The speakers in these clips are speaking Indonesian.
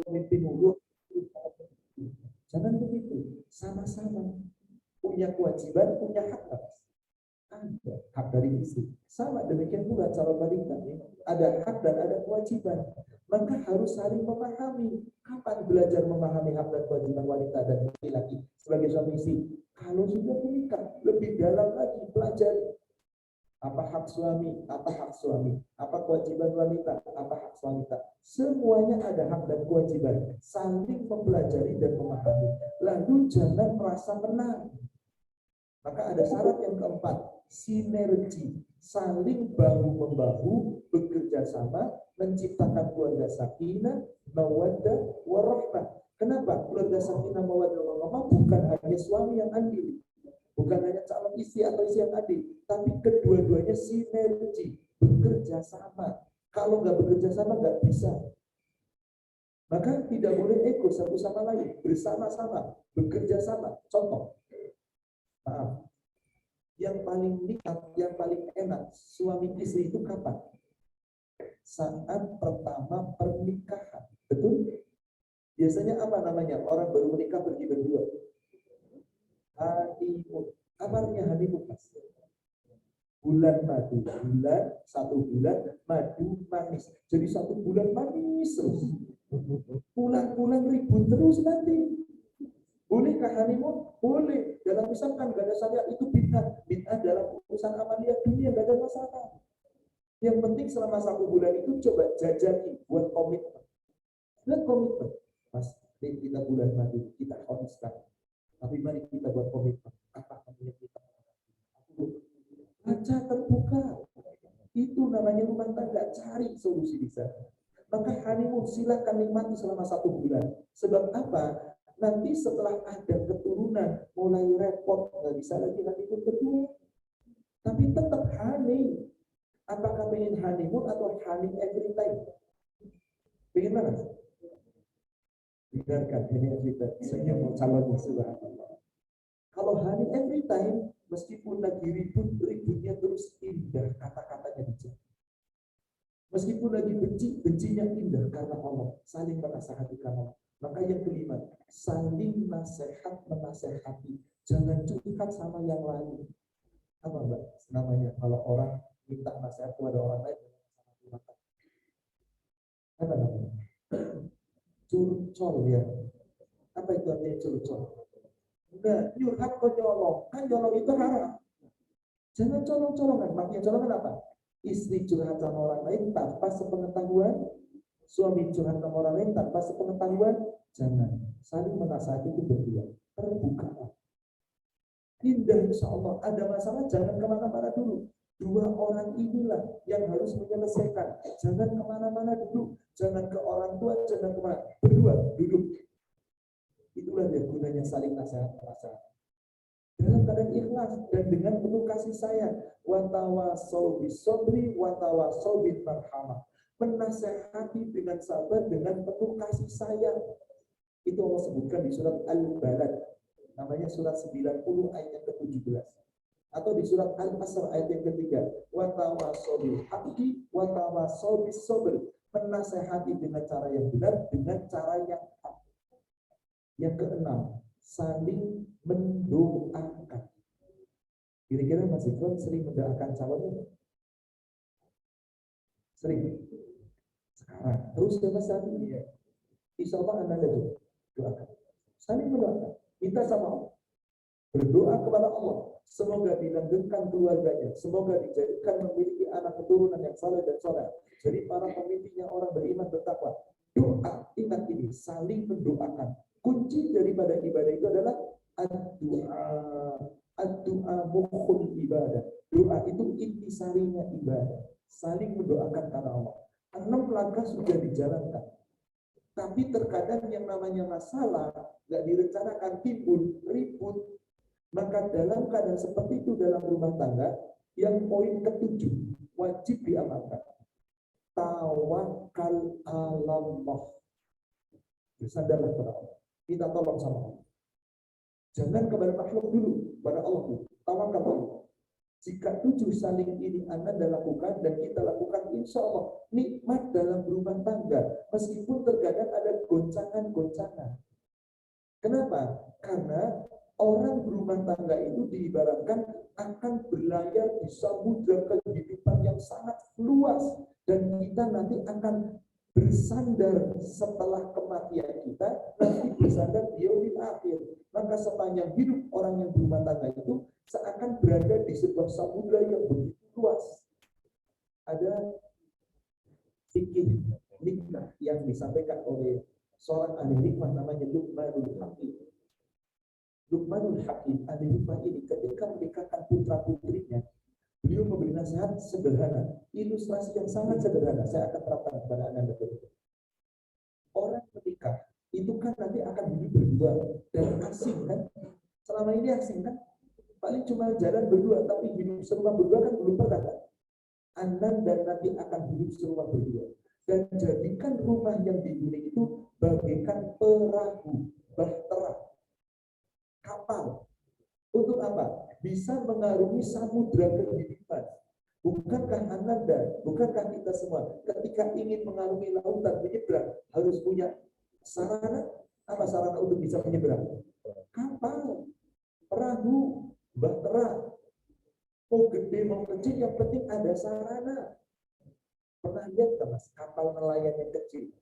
pemimpin ulul. Jangan begitu. Sama-sama punya kewajiban, punya hak. Ada hak dari istri. Sama demikian pula calon wanita. Ada hak dan ada kewajiban. Maka harus saling memahami. Kapan belajar memahami hak dan kewajiban wanita dan laki-laki sebagai suami istri? Kalau sudah menikah, lebih dalam lagi pelajari. Apa hak suami, apa hak suami, apa kewajiban wanita, apa hak wanita. Semuanya ada hak dan kewajiban. Saling mempelajari dan memahami. Lalu jangan merasa menang. Maka ada syarat yang keempat, sinergi, saling bahu-membahu, bekerja sama, menciptakan keluarga sakinah, mawaddah, warahmah. Kenapa? Keluarga sakinah, mawaddah, warahmah bukan hanya suami yang adil, bukan hanya calon istri atau istri yang adil, tapi kedua-duanya sinergi, bekerja sama. Kalau nggak bekerja sama nggak bisa. Maka tidak boleh ego satu sama lain, bersama-sama, bekerja sama. Contoh, maaf, yang paling nikmat, yang paling enak suami istri itu kapan? Saat pertama pernikahan, betul? Biasanya apa namanya? Orang baru menikah pergi berdua. Honeymoon. Apa artinya honeymoon, Mas? Bulan madu, satu bulan madu manis. Jadi 1 bulan manis terus. Pulang-pulang ribut terus nanti. Bolehkah honeymoon? Boleh. Dalam misalkan gak ada syariat itu bid'ah. Bid'ah dalam urusan amalia dunia gak ada masalah. Yang penting selama 1 bulan itu coba jajaki buat komitmen. Buat komitmen. Mas, kita bulan madu, kita honestkan. Tapi mari kita buat komitmen. Apa yang kita baca terbuka. Itu namanya rumah tangga. Cari solusi di sana. Maka honeymoon silakan nikmati selama 1 bulan. Sebab apa? Nanti setelah ada keturunan mulai repot, nggak bisa lagi honeymoon berdua. Tapi tetap honey. Apakah pengen honeymoon atau honey every time? Pengen mana? Dengarkan ini cerita. Senyum calon subhanallah. Kalau honey every time, meskipun lagi ribut, ributnya terus indah, kata-katanya bijak. Meskipun lagi benci, bencinya indah karena Allah. Saling menasehati karena Allah. Maka yang kelima, saling nasihat menasehati. Jangan curhat sama yang lain. Apa Mbak namanya kalau orang minta nasihat kepada orang lain? Apa namanya? Curcol ya. Apa itu artinya curcol? Enggak, curhat kok nyolong. Kan nyolong itu haram. Jangan colong-colongan. Makanya colongan apa? Istri curhat sama orang lain tanpa sepengetahuan, suami curhat sama orang lain tanpa sepengetahuan. Jangan. Saling menasihati itu berdua. Terbuka. Indah insya Allah. Ada masalah jangan kemana-mana dulu. 2 orang inilah yang harus menyelesaikan. Jangan kemana-mana dulu. Jangan ke orang tua, jangan kemana. Berdua duduk. Itulah dia gunanya saling nasihat. Dalam keadaan ikhlas dan dengan penuh kasih sayang. Watawasau bisobri, watawasau bil marhamah. Menasehati dengan sabar, dengan penuh kasih sayang. Itu Allah sebutkan di surat Al-Balad. Namanya surat 90 ayat yang ke-17. Atau di surat Al-Asr ayat yang ke-3. Watawasau bil haqqi, watawasau bis sabr. Menasehati dengan cara yang benar, dengan cara yang hak. Yang keenam, saling mendoakan. Kira-kira Mas Ikron sering mendoakan calonnya? Sering. Sekarang. Terus sama saat ini ya. Insya Allah Anda juga doakan. Saling mendoakan. Kita sama Allah. Berdoa kepada Allah. Semoga dilanggengkan keluarganya. Semoga dijadikan memiliki anak keturunan yang saleh dan soleh. Jadi para pemimpinnya orang beriman bertakwa. Doa, ingat ini, saling mendoakan. Kunci daripada ibadah itu adalah ad-du'a mukhul ibadah. Doa itu intisarinya ibadah. Saling mendoakan karena Allah. 6 langkah sudah dijalankan. Tapi terkadang yang namanya masalah nggak direncanakan timbul ribut. Maka dalam keadaan seperti itu dalam rumah tangga, yang poin ke-7 wajib diamalkan. Tawakal Allah. Bersandarlah kepada Allah. Kita tolong sama Allah. Jangan kepada makhluk dulu, pada Allah dulu. Tawakal Allah. Jika 7 saling ini Anda lakukan dan kita lakukan, insya Allah nikmat dalam berumah tangga. Meskipun terkadang ada goncangan-goncangan. Kenapa? Karena orang berumah tangga itu diibaratkan akan berlayar di samudra kehidupan yang sangat luas. Dan kita nanti akan bersandar setelah kematian kita, nanti bersandar di yaumil akhir. Maka sepanjang hidup orang yang berumah tangga itu seakan berada di sebuah samudra yang begitu luas. Ada fikih nikah yang disampaikan oleh seorang ahli hikmah namanya Luqmanul Hakim. Luqmanul Hakim, ahli hikmah ini ketika menikahkan putra putrinya, beliau memberi nasihat sederhana, ilustrasi yang sangat sederhana. Saya akan terapkan kepada Anda betul. Orang menikah itu kan nanti akan hidup berdua dan asing kan? Selama ini asing kan? Paling cuma jalan berdua, tapi hidup serumah berdua kan belum pernah kan? Anda dan nanti akan hidup serumah berdua. Dan jadikan rumah yang dihuni itu bagaikan perahu, bahtera, kapal. Untuk apa? Bisa mengarungi samudra kehidupan. Bukankah Anda, bukankah kita semua ketika ingin mengarungi lautan menyeberang harus punya sarana? Apa sarana untuk bisa menyeberang? Kapal, perahu, bahtera. Mau gede mau kecil yang penting ada sarana. Pernah lihat kan Mas kapal nelayan yang kecil?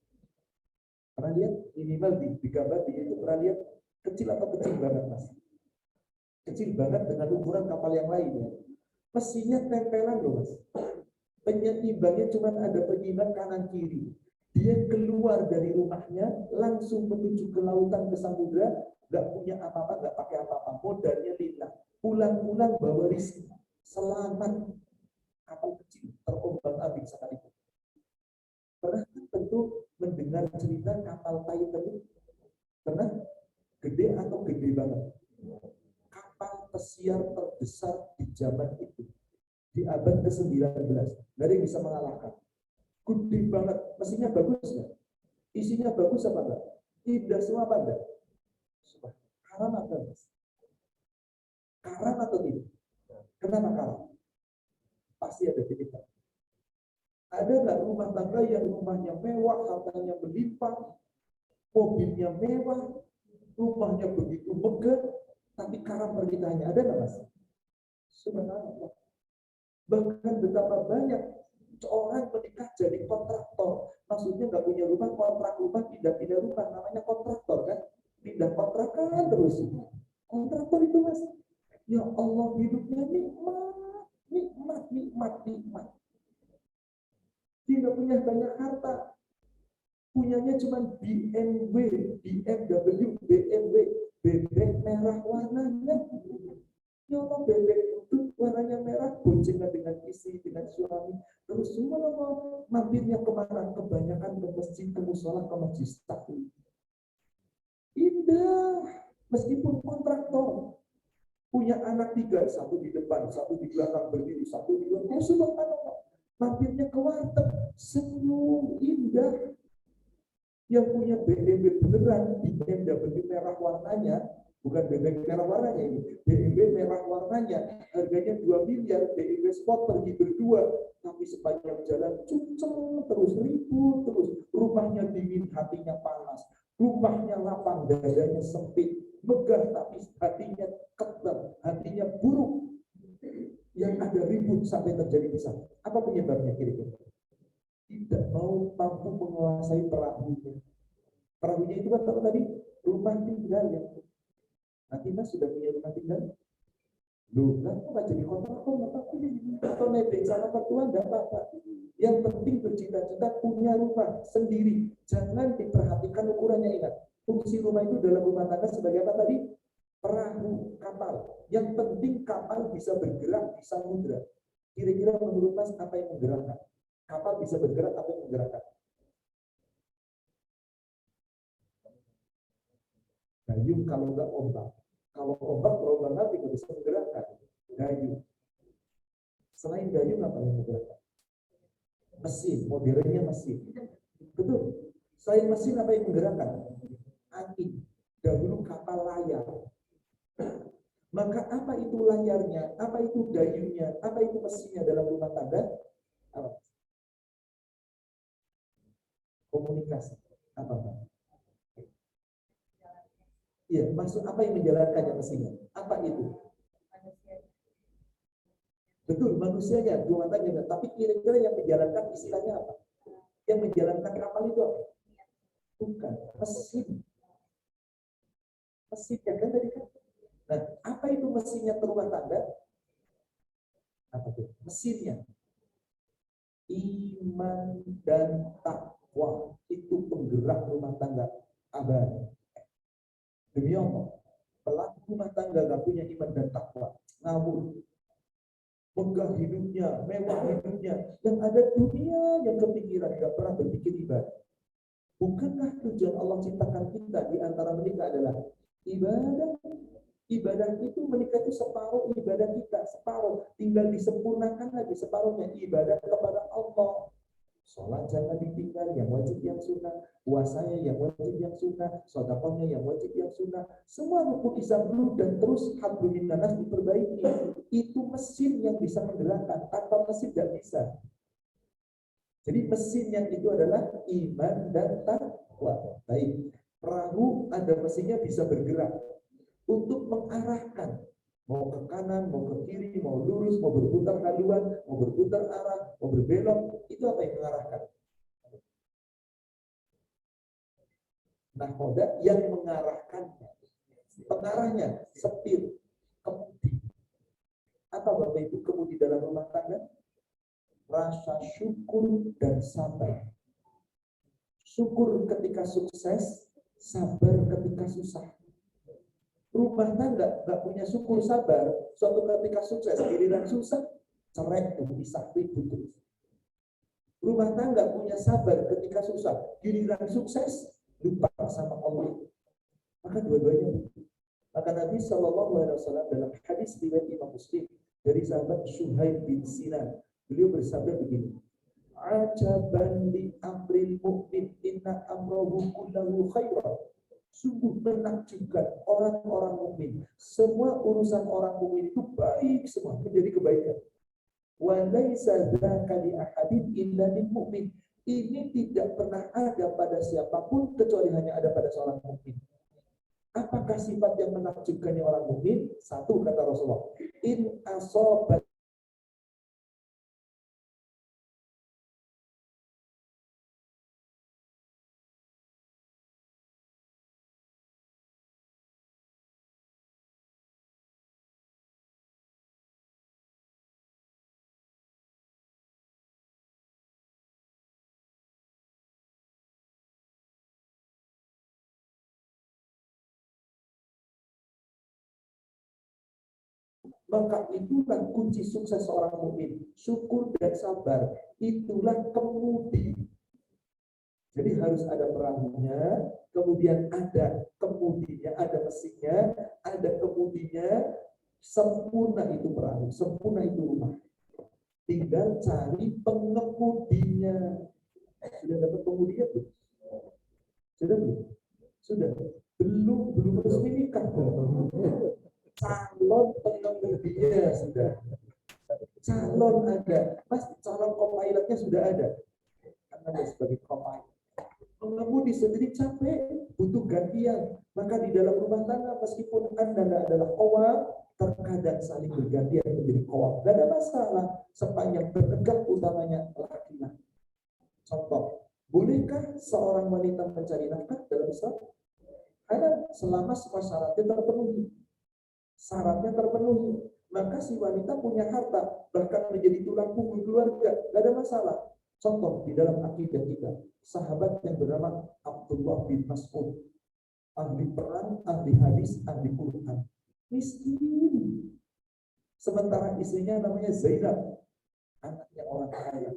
Pernah lihat minimal di gambar di itu pernah lihat kecil atau kecil banget Mas? Kecil banget dengan ukuran kapal yang lain ya. Mesinnya tempelan loh Mas. Penyeimbangnya cuma ada penyeimbang kanan kiri. Dia keluar dari rumahnya langsung menuju ke lautan ke samudra, nggak punya apa-apa, nggak pakai apa-apa, modalnya lillah. Pulang-pulang bawa rizki, selamat. Kapal kecil terombang-ambing sekalipun. Pernah tentu mendengar cerita kapal Titanic? Pernah? Gede atau gede banget? Kapal pesiar terbesar di zaman itu, di abad ke-19. Nggak ada yang bisa mengalahkan. Gede banget, mesinnya bagus nggak? Isinya bagus apa enggak? Indah semua apa enggak? Karam atau enggak? Karam atau tidak? Kenapa karam? Pasti ada cerita. Ada nggak rumah tangga yang rumahnya mewah, hartanya berlimpah, mobilnya mewah, rumahnya begitu megah, tapi karam pernikahannya ada nggak Mas? Subhanallah. Bahkan betapa banyak orang menikah jadi kontraktor. Maksudnya nggak punya rumah, kontrak rumah, pindah-pindah rumah, namanya kontraktor kan? Pindah kontrakan terus. Kontraktor itu Mas, ya Allah hidupnya nikmat. Dia nggak punya banyak harta, punyanya cuma BMW, bebek merah warnanya. Ya Allah, bebek itu warnanya merah, boncengan dengan istri, dengan suami. Terus semua mampirnya kemana? Kebanyakan ke masjid, ke musola, ke majlis taklim. Indah, meskipun kontraktor. Punya anak 3, 1 di depan, 1 di belakang berdiri, 1 di belakang. Subhanallah. Mampirnya ke warteg, senyum, indah. Yang punya BMW beneran, BMW merah warnanya, bukan BMW merah warnanya ini, BMW merah warnanya, harganya 2 miliar, BMW Sport pergi berdua, tapi sepanjang jalan cuceng terus, ribut terus, rumahnya dingin, hatinya panas, rumahnya lapang, dadanya sempit, megah tapi hatinya ketat, hatinya buruk, yang ada ribut sampai terjadi pisah. Apa penyebabnya kira-kira? Tidak mau mampu menguasai perahunya. Perahunya itu kan apa tadi? Rumah tinggal ya. Nanti Mas sudah punya rumah tinggal? Loh, nggak jadi kontraktor, nggak apa-apa. Atau nebeng sama pertuan, nggak apa-apa. Yang penting bercita-cita punya rumah sendiri. Jangan diperhatikan ukurannya, ingat. Fungsi rumah itu dalam rumah tangga sebagai apa tadi? Perahu, kapal. Yang penting kapal bisa bergerak di samudra. Kira-kira menurut Mas apa yang menggerakkan? Kapal bisa bergerak, apa yang menggerakkan? Dayung kalau nggak ombak. Kalau ombak berombak tidak bisa menggerakkan. Dayung. Selain dayung apa yang menggerakkan? Mesin, modernnya mesin. Betul. Selain mesin apa yang menggerakkan? Angin. Dahulu kapal layar. Maka apa itu layarnya, apa itu dayunya, apa itu mesinnya dalam rumah tangga? Apa? Komunikasi. Apa? Iya, maksud apa yang menjalankannya mesinnya? Apa itu? Betul, manusianya, rumah tangga. Tapi kira-kira yang menjalankan istilahnya apa? Yang menjalankan kapal itu apa? Bukan, mesin. Mesinnya kan tadi kan. Nah, apa itu mesinnya rumah tangga? Apa itu? Mesinnya iman dan takwa, itu penggerak rumah tangga abadi. Demi Allah, pelaku rumah tangga gak punya iman dan takwa, ngawur, megah hidupnya, mewah hidupnya, yang ada dunia yang kepikiran, gak pernah berpikir ibadah. Bukankah tujuan Allah ciptakan kita di antara menikah adalah ibadah? Ibadah itu menikah itu separuh ibadah kita, separuh tinggal disempurnakan lagi separuhnya ibadah kepada Allah. Sholat jangan ditinggal, yang wajib yang sunnah, puasanya yang wajib yang sunnah, sedekahnya yang wajib yang sunnah, semua rukun Islam dulu dan terus alhamdulillah diperbaiki. Itu mesin yang bisa menggerakkan, tanpa mesin tidak bisa. Jadi mesin yang itu adalah iman dan takwa. Baik, perahu ada mesinnya bisa bergerak untuk mengarahkan. Mau ke kanan, mau ke kiri, mau lurus, mau berputar haluan, mau berputar arah, mau berbelok, itu apa yang mengarahkan? Nahkoda yang mengarahkannya. Pengarahnya, setir, kemudi. Apa Bapak Ibu kemudi dalam rumah tangga? Rasa syukur dan sabar. Syukur ketika sukses, sabar ketika susah. Rumah tangga nggak punya syukur sabar, suatu ketika sukses, giliran susah, cerai, bisa ribut terus. Rumah tangga punya sabar ketika susah, giliran sukses, lupa sama Allah. Maka dua-duanya. Maka Nabi SAW dalam hadis riwayat Imam Muslim dari sahabat Suhaib bin Sinan, beliau bersabda begini, ajaban li amril mu'min inna amrahu kullahu khairan. Sungguh menakjubkan orang-orang mukmin. Semua urusan orang mukmin itu baik semua, menjadi kebaikan. Wa laisa dzaka li ahadin illa lil mu'min. Ini tidak pernah ada pada siapapun kecuali hanya ada pada seorang mukmin. Apakah sifat yang menakjubkannya orang mukmin? Satu kata Rasulullah, in asobat maka itulah kunci sukses seorang mukmin. Syukur dan sabar, itulah kemudi. Jadi harus ada perahunya, kemudian ada kemudinya, ada mesinnya, ada kemudinya, sempurna itu perahu, sempurna itu rumah. Tinggal cari pengemudinya. Sudah dapat pengemudinya belum? Sudah belum? Sudah. Belum resmi nikah. Calon pengemudinya sudah. Calon ada. Mas, calon co-pilotnya sudah ada. Karena sebagai co-pilot. Pengemudi sendiri capek, butuh gantian. Maka di dalam rumah tangga, meskipun Anda adalah kowal, terkadang saling bergantian menjadi kowal. Tidak ada masalah, sepanjang penegak utamanya laki-laki. Contoh, bolehkah seorang wanita mencari nafkah dalam Islam? Karena selama semua syaratnya terpenuhi. Syaratnya terpenuhi. Maka si wanita punya harta, bahkan menjadi tulang punggung keluarga. Tidak ada masalah. Contoh di dalam akidah kita, sahabat yang bernama Abdullah bin Mas'ud, ahli perang, ahli hadis, ahli Quran, miskin. Sementara istrinya namanya Zainab, anaknya orang kaya,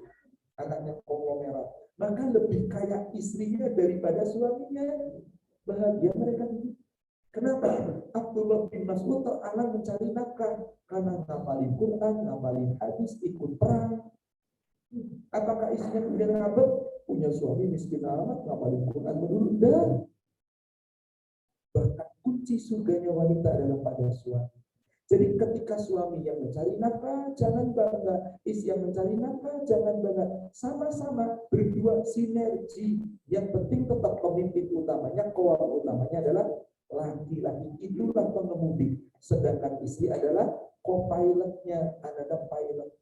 anaknya konglomerat. Maka lebih kaya istrinya daripada suaminya. Bahagia mereka. Kenapa? Abdullah bin Mas'ud teralang mencari nafkah karena ngapalin Quran, ngapalin hadis, ikut perang. Apakah istrinya kemudian ngabek? Punya suami miskin amat, ngapalin Quran menurut dan bahkan kunci surganya wanita adalah pada suami. Jadi ketika suami yang mencari nafkah, jangan bangga. Istri yang mencari nafkah, jangan bangga. Sama-sama berdua sinergi. Yang penting tetap pemimpin utamanya, kowal utamanya adalah laki-laki. Itulah pengemudi. Sedangkan istri adalah co-pilotnya, Ananda pilot.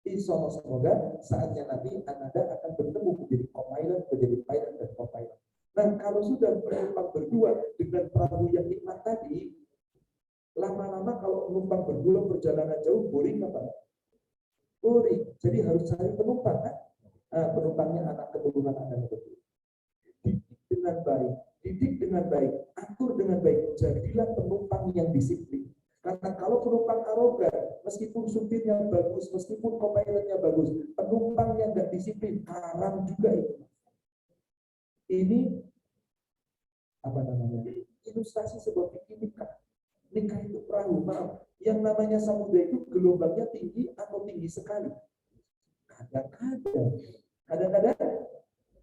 Insya Allah semoga saatnya nanti Ananda akan bertemu menjadi co-pilot, menjadi pilot dan co-pilot. Nah, kalau sudah penumpang berdua dengan perahu yang nikmat tadi, lama-lama kalau penumpang berdua perjalanan jauh boring apa? Boring. Jadi harus cari penumpang kan? Nah, penumpangnya anak keturunan Anda berdua. Didik dengan baik, didik dengan baik, atur dengan baik. Jadilah penumpang yang disiplin. Karena kalau penumpang arogan, meskipun supirnya bagus, meskipun co-pilotnya bagus, penumpang yang nggak disiplin, haram juga itu. Ini apa namanya? Ilustrasi sebuah nikah. Nikah itu perahu, maaf. Yang namanya samudra itu gelombangnya tinggi atau tinggi sekali. Kadang-kadang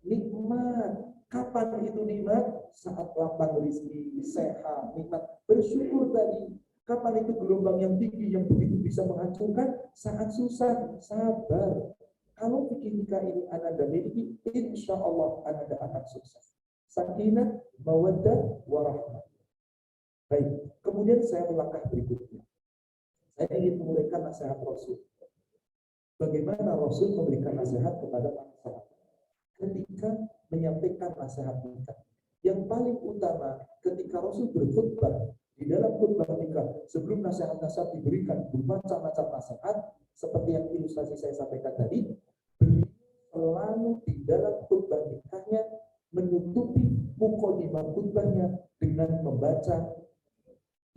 nikmat. Kapan itu nikmat? Saat lapang rezeki, sehat, nikmat. Bersyukur tadi. Kapan itu gelombang yang tinggi yang begitu bisa menghancurkan? Saat susah, sabar. Kalau pikir nikah ini Ananda miliki, insya Allah Ananda akan sukses. Sakinah, mawaddah, warahmah. Baik, kemudian saya melangkah berikutnya. Saya ingin memberikan nasihat Rasul. Bagaimana Rasul memberikan nasihat kepada para sahabat ketika menyampaikan nasihat nikah. Yang paling utama ketika Rasul berkhutbah di dalam khutbah nikah, sebelum nasihat-nasihat diberikan bermacam-macam nasihat, seperti yang ilustrasi saya sampaikan tadi, beliau selalu di dalam khutbah nikahnya menutupi mukadimah khutbahnya dengan membaca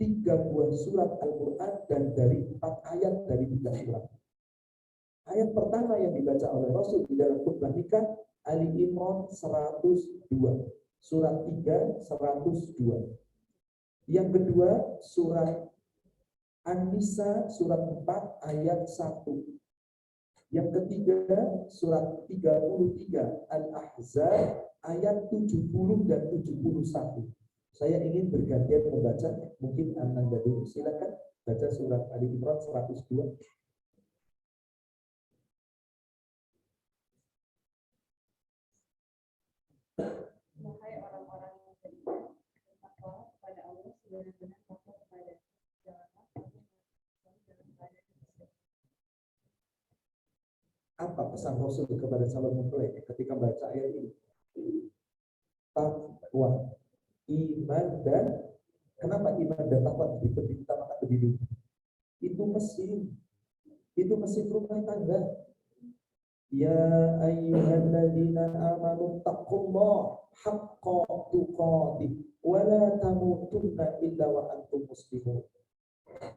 3 buah surat Al-Quran dan dari 4 ayat dari 3 surat. Ayat pertama yang dibaca oleh Rasul di dalam khutbah nikah, Ali Imran 102. Surat 3, 102. Yang kedua, surat An-Nisa, surat 4, ayat 1. Yang ketiga, surat 33, Al-Ahzab, ayat 70 dan 71. Saya ingin bergantian membaca, mungkin Ananda dulu. Silakan baca surat Ali Imran 102. Wahai orang-orang yang beriman, bertakwalah kepada Allah sebenar-benar takwa kepada. Janganlah kamu dalam keadaan miskin. Apa pesan Rasul kepada calon mempelai ketika baca ayat ini? Takwa, iman dan kenapa iman dan takwa ditamakan lebih dulu? Itu mesin rumah tangga. Ya ayyuhalladzina amanu taqullaha haqqa tuqatih wa la tamutunna illa wa antum muslimun.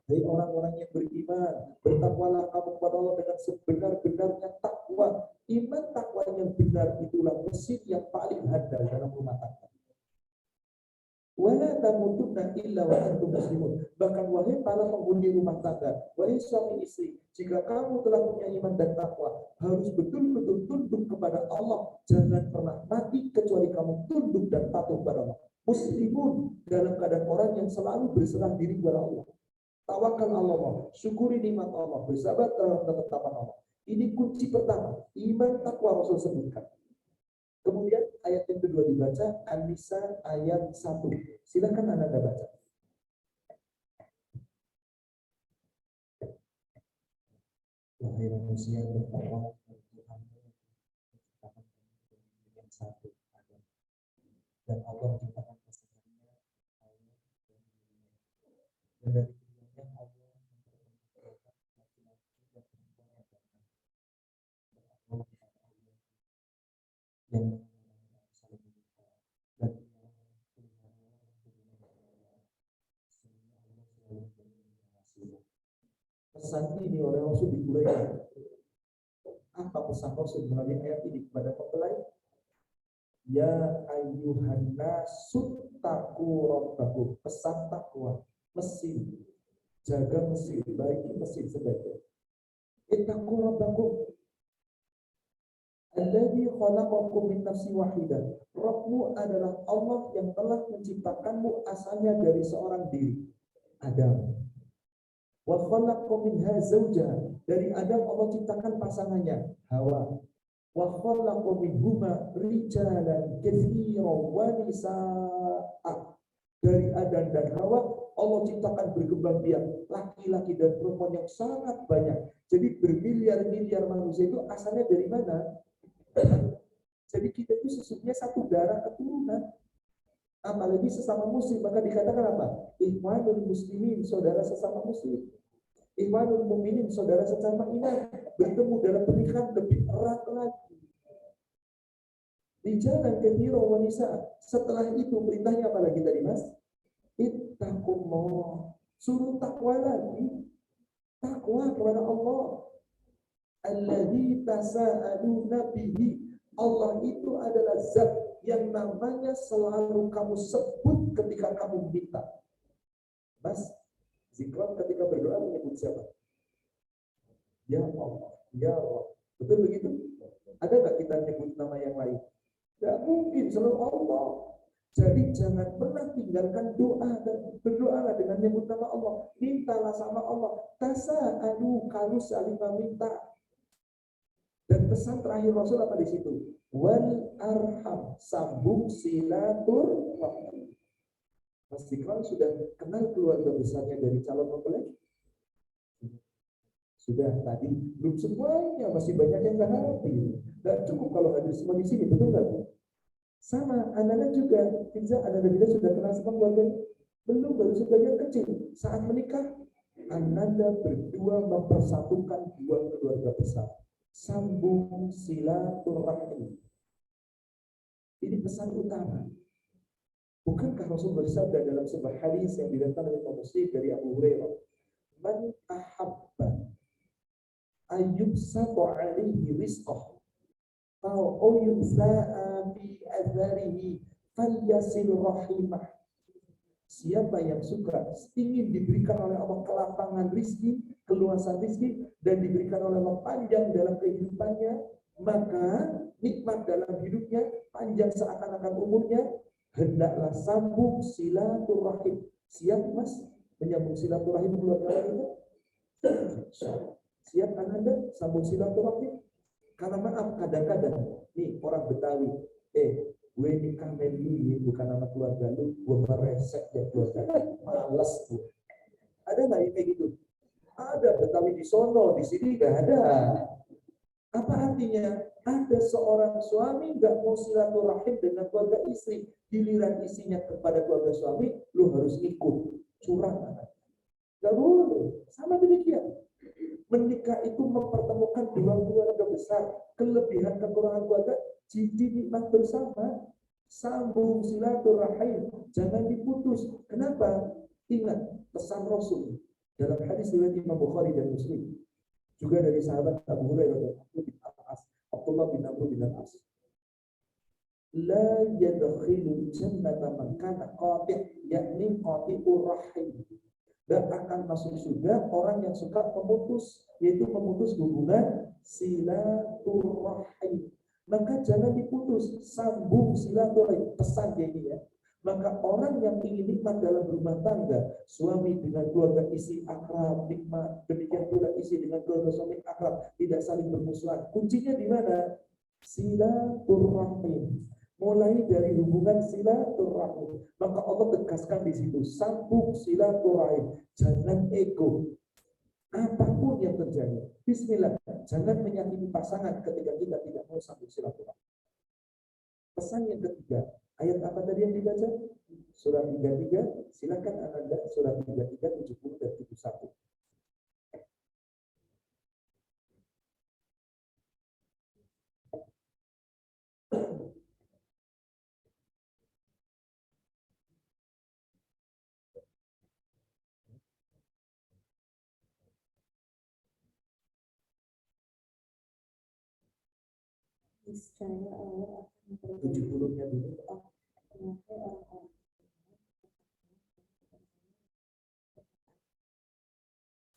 Hai orang-orang yang beriman, bertakwalah kamu kepada Allah dengan sebenar-benarnya takwa. Iman takwa yang benar itulah mesin yang paling handal dalam rumah tangga. Wala tamutunna illa wa antum muslimun. Bahkan wahai para penghuni rumah tangga, wahai suami istri, jika kamu telah punya iman dan takwa, harus betul-betul tunduk kepada Allah. Jangan pernah mati kecuali kamu tunduk dan patuh kepada Allah. Muslimun dalam keadaan orang yang selalu berserah diri kepada Allah. Tawakal Allah, syukuri nikmat Allah, bersabar terhadap ketetapan Allah. Ini kunci pertama, iman takwa Rasul sebutkan. Kemudian ayat yang kedua dibaca, An-Nisa ayat 1. Silakan Anda baca. Wahai manusia yang bertakwa Tuhan yang satu dan Allah menciptakan kesemuanya dan dari keduanya Allah mempertemukan laki-laki dan perempuan yang beriman yang saling menyukai dan pesan ini oleh Rasul diuraikan. Apa pesan Rasul melalui ayat ini kepada mempelai? Ya ayyuhan nasu taqu rabbakum. Pesan takwa, mesin, jaga mesin, baiki mesin sebaiknya. Ittaqu rabbakum alladzi khalaqakum min nafsin wahidah. Rabbmu adalah Allah yang telah menciptakanmu asalnya dari seorang diri, Adam. Wa khalaqa minha zawjaha. Dari Adam Allah ciptakan pasangannya, Hawa. Wa khalaqa minhuma rijalan katsiran wa nisaa. Dari Adam dan Hawa Allah ciptakan berkembang biak laki-laki dan perempuan yang sangat banyak. Jadi bermiliar-miliar manusia itu asalnya dari mana? Jadi kita itu sesungguhnya satu darah keturunan. Apalagi sesama muslim, maka dikatakan apa? Ikhwanul muslimin, saudara sesama muslim. Ikhwanul mukminin, saudara sesama iman. Bertemu dalam pernikahan lebih erat lagi. Di jalan katsira wa nisa. Setelah itu perintahnya apa lagi tadi, Mas? Ittaqullah. Suruh takwa lagi. Takwa kepada Allah. Alladzi tasaaluna bihi. Allah itu adalah zat yang namanya selalu kamu sebut ketika kamu minta. Mas, zikran ketika berdoa menyebut siapa? Ya Allah, ya Allah. Betul begitu? Ada nggak kita nyebut nama yang lain? Tidak mungkin, selalu Allah. Jadi jangan pernah tinggalkan doa dan berdoalah dengan menyebut nama Allah. Mintalah sama Allah. Tasa'alu, kalau saling meminta. Dan pesan terakhir Rasul apa di situ? Wal arham, sambung silaturahmi. Mas Dikran sudah kenal keluarga besarnya dari calon mempelai? Sudah tadi, belum semuanya, masih banyak yang nggak hadir. Dan cukup kalau hadir semua di sini, betul nggak? Sama, anak-anak juga, anak-anak kita sudah kenal sama keluarga? Belum, baru sebagian kecil. Saat menikah, anak-anak berdua mempersatukan dua keluarga besar. Sambung silaturahmi. Ini pesan utama. Bukankah Rasul bersabda dalam sebuah hadis yang diriwayatkan oleh Imam Muslim dari Abu Hurairah, "Man ahabba ayyubsata 'alaihi rizqah aw yubsa'a fi azarihi falyasil rahimah." Siapa yang suka ingin diberikan oleh Allah kelapangan rizki, keluasan rizki, dan diberikan oleh Allah panjang dalam kehidupannya, maka nikmat dalam hidupnya, panjang seakan-akan umurnya, hendaklah sambung silaturahim. Siap, Mas, menyambung silaturahim keluarga kita? Siap Anda sambung silaturahim? Karena maaf, kadang-kadang nih orang Betawi, gue nikah Meli, bukan anak keluarga lu, gue meresek ya keluarga, malas gue. Ada nggak yang kayak gitu? Ada. Betawi di sono, di sini nggak ada. Apa artinya? Ada seorang suami nggak mau silaturahim dengan keluarga istri, giliran isinya kepada keluarga suami, lu harus ikut, curang. Nggak boleh. Sama demikian. Menikah itu mempertemukan dua keluarga besar, kelebihan kekurangan keluarga, jadi nikmat bersama. Sambung silaturahim, jangan diputus. Kenapa? Ingat pesan Rasul dalam hadis riwayat Imam Bukhari dan Muslim, juga dari sahabat Abu Hurairah dan Abdullah bin Amr bin Al-As. La yadkhilul jannata man kana qati', yakni qati'ur rahim. Dan akan masuk surga orang yang suka memutus, yaitu memutus hubungan silaturahim. Maka jangan diputus, sambung silaturahim. Pesan ini ya. Maka orang yang ingin nikmat dalam rumah tangga, suami dengan keluarga istri akrab, nikmat, demikian pula istri dengan keluarga suami akrab, tidak saling bermusuhan. Kuncinya di mana? Silaturahim. Mulai dari hubungan silaturahim. Maka Allah tegaskan di situ, sambung silaturahim. Jangan ego. Apapun yang terjadi, bismillah, jangan menyakiti pasangan ketika kita tidak mau sambung silaturahim. Pesan yang ketiga, ayat apa tadi yang dibaca? Surah 33, silakan Anda surah 33, 70 dan 71. Niscaya Allah akan 70-nya dulu. orang-orang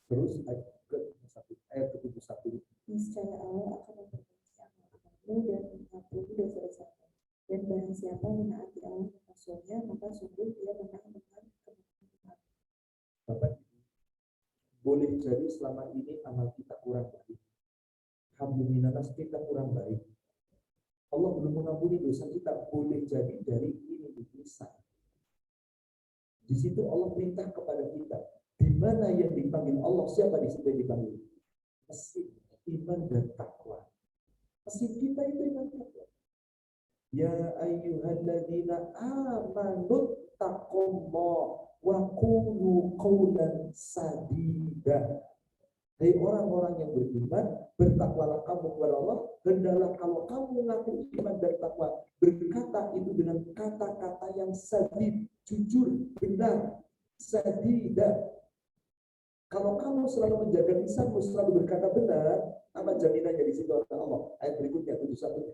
Terus ayat ke-71. niscaya Allah akan memperbaiki amal-amalmu dan mengampuni dosa-dosamu. Dan barang siapa menaati Allah dan Rasulnya, maka sungguh dia menang dengan kemenangan. Bapak, boleh jadi selama ini amal kita kurang baik. Alhamdulillah kita kurang baik. Allah belum mengampuni dosa kita, boleh jadi dari ini lisan. Di situ Allah perintah kepada kita, di mana yang dipanggil Allah, siapa di situ yang dipanggil? Mesin iman dan takwa. Mesin kita itu iman takwa. Ya ayyuhalladzina amanu taqullaha wa qulu qawlan sadida. Hai orang-orang yang beriman, bertakwalah kamu kepada Allah, hendaklah kalau kamu mengaku iman dan takwa, berkata itu dengan kata-kata yang sadid, jujur, benar, sadida. Kalau kamu selalu menjaga lisanmu, selalu berkata benar, apa jaminannya di situ oleh Allah? Ayat berikutnya 71.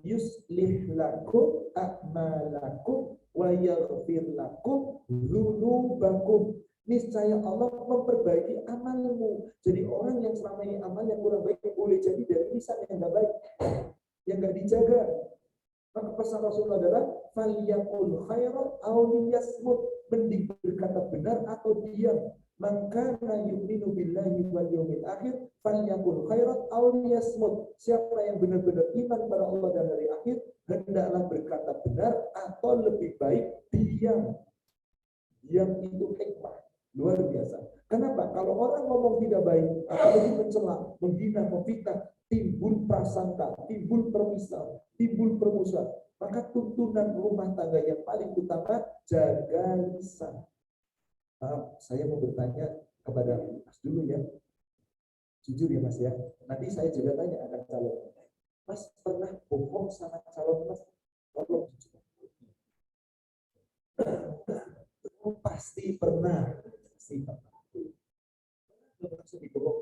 Yuslih lakum a'malakum wa yaghfir lakum dzunubakum. Niscaya Allah memperbaiki amalmu. Jadi orang yang selama ini amalnya kurang baik boleh jadi dari lisan yang enggak baik, yang enggak dijaga. Maka pesan Rasulullah adalah falyaqul khairan aw liyasmut, mending berkata benar atau diam. Maka yu'minu billahi wal yawmil akhir falyaqul khairan aw liyasmut. Siapa yang benar-benar iman kepada Allah dan hari akhir, hendaklah berkata benar atau lebih baik diam. Diam itu hikmah luar biasa. Kenapa? Kalau orang ngomong tidak baik, apalagi mencela, menghina, memfitnah, timbul prasangka, timbul permisal, timbul permusuhan. Maka tuntunan rumah tangga yang paling utama, jaga lisan. Saya mau bertanya kepada Mas dulu ya. Jujur ya Mas ya. Nanti saya juga tanya akan calon. Mas pernah bohong sama calon Mas? Tolong jujur. Pasti pernah. Pasti pernah. Merasa dibohong.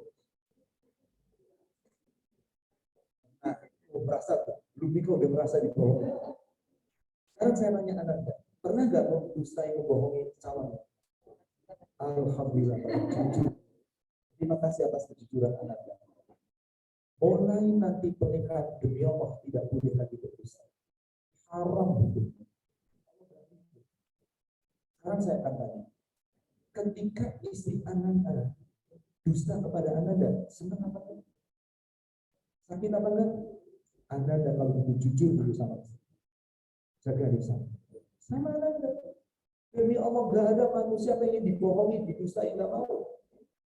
Nah, merasa belum kok udah merasa dibohong. Sekarang saya nanya Anda, pernah nggak mendustai, membohongi calon? Alhamdulillah, jujur. Terima kasih atas kejujuran Anda. Mulai nanti pernikahan demi Allah tidak boleh lagi berdusta. Haram itu. Sekarang saya akan tanya, ketika istri Anda dusta kepada Anda, senang apa enggak? Sakit apa enggak? Anda kalau itu jujur dulu sama istri. Jaga lisan. Sama Anda. Demi Allah gak ada manusia pengen dibohongi, didustai, nggak mau.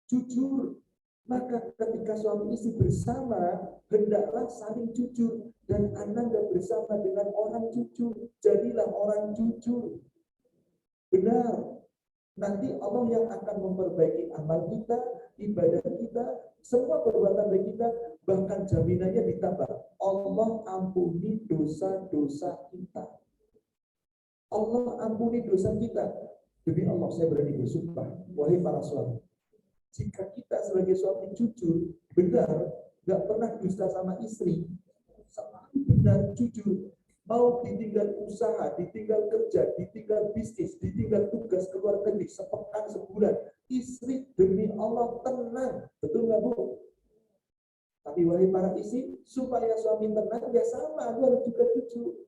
Jujur. Maka ketika suami istri bersama, hendaklah saling jujur. Dan Anda bersama dengan orang jujur. Jadilah orang jujur. Benar. Nanti Allah yang akan memperbaiki amal kita, ibadah kita, semua perbuatan baik kita, bahkan jaminannya ditambah. Allah ampuni dosa-dosa kita. Allah ampuni dosa kita. Demi Allah saya berani bersumpah, wahai para suami, jika kita sebagai suami jujur, benar, nggak pernah dusta sama istri, benar, jujur, mau ditinggal usaha, ditinggal kerja, ditinggal bisnis, ditinggal tugas keluar negeri, sepekan, sebulan, istri demi Allah tenang, betul nggak Bu? Tapi wahai para istri, supaya suami tenang, ya sama, Anda harus juga jujur.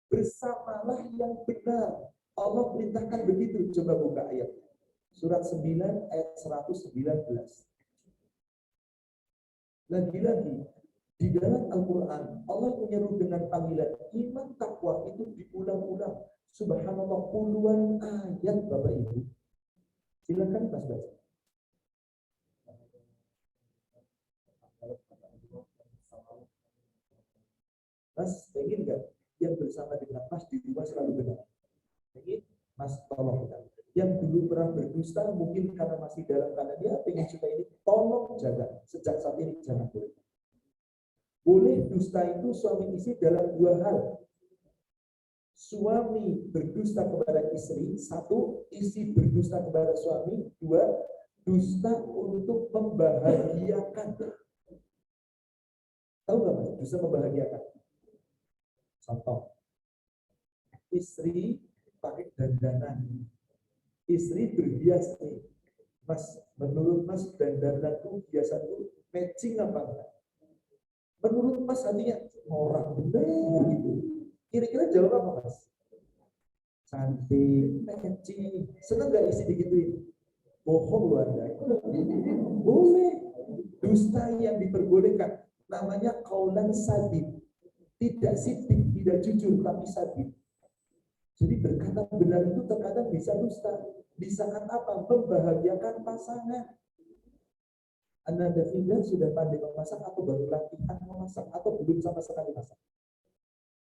Bersamalah yang benar. Allah perintahkan begitu. Coba buka ayat. Surat 9 ayat 119. Lagi-lagi di dalam Al-Quran Allah menyeru dengan panggilan iman takwa itu diulang-ulang. Subhanallah, puluhan ayat Bapak Ibu. Silakan Mas baca. Mas, ingin nggak yang bersama dengan Mas di rumah selalu benar? Ingin? Mas, tolong kita. Yang dulu pernah berdusta, mungkin karena masih dalam keadaan dia pengen suka ini, tolong jaga. Sejak saat ini jangan boleh. Boleh dusta itu suami istri dalam dua hal. Suami berdusta kepada istri, satu, istri berdusta kepada suami, dua, dusta untuk membahagiakan. Tahu nggak Mas, dusta membahagiakan? Contoh, istri pakai dandanan, istri berhias nih, Mas, menurut Mas dandanan itu biasa itu matching apa enggak? Menurut Mas artinya orang benar gitu. Kira-kira jawab apa Mas? Cantik, matching, senang nggak istri digituin? Bohong lu Anda. Boleh. Dusta yang diperbolehkan. Namanya kaulan sadid. Tidak sidik, tidak jujur, tapi sadid. Jadi berkata benar itu terkadang bisa dusta. Di saat apa? Membahagiakan pasangan. Anda dan sudah pandai memasak atau baru latihan memasak atau belum sama sekali masak?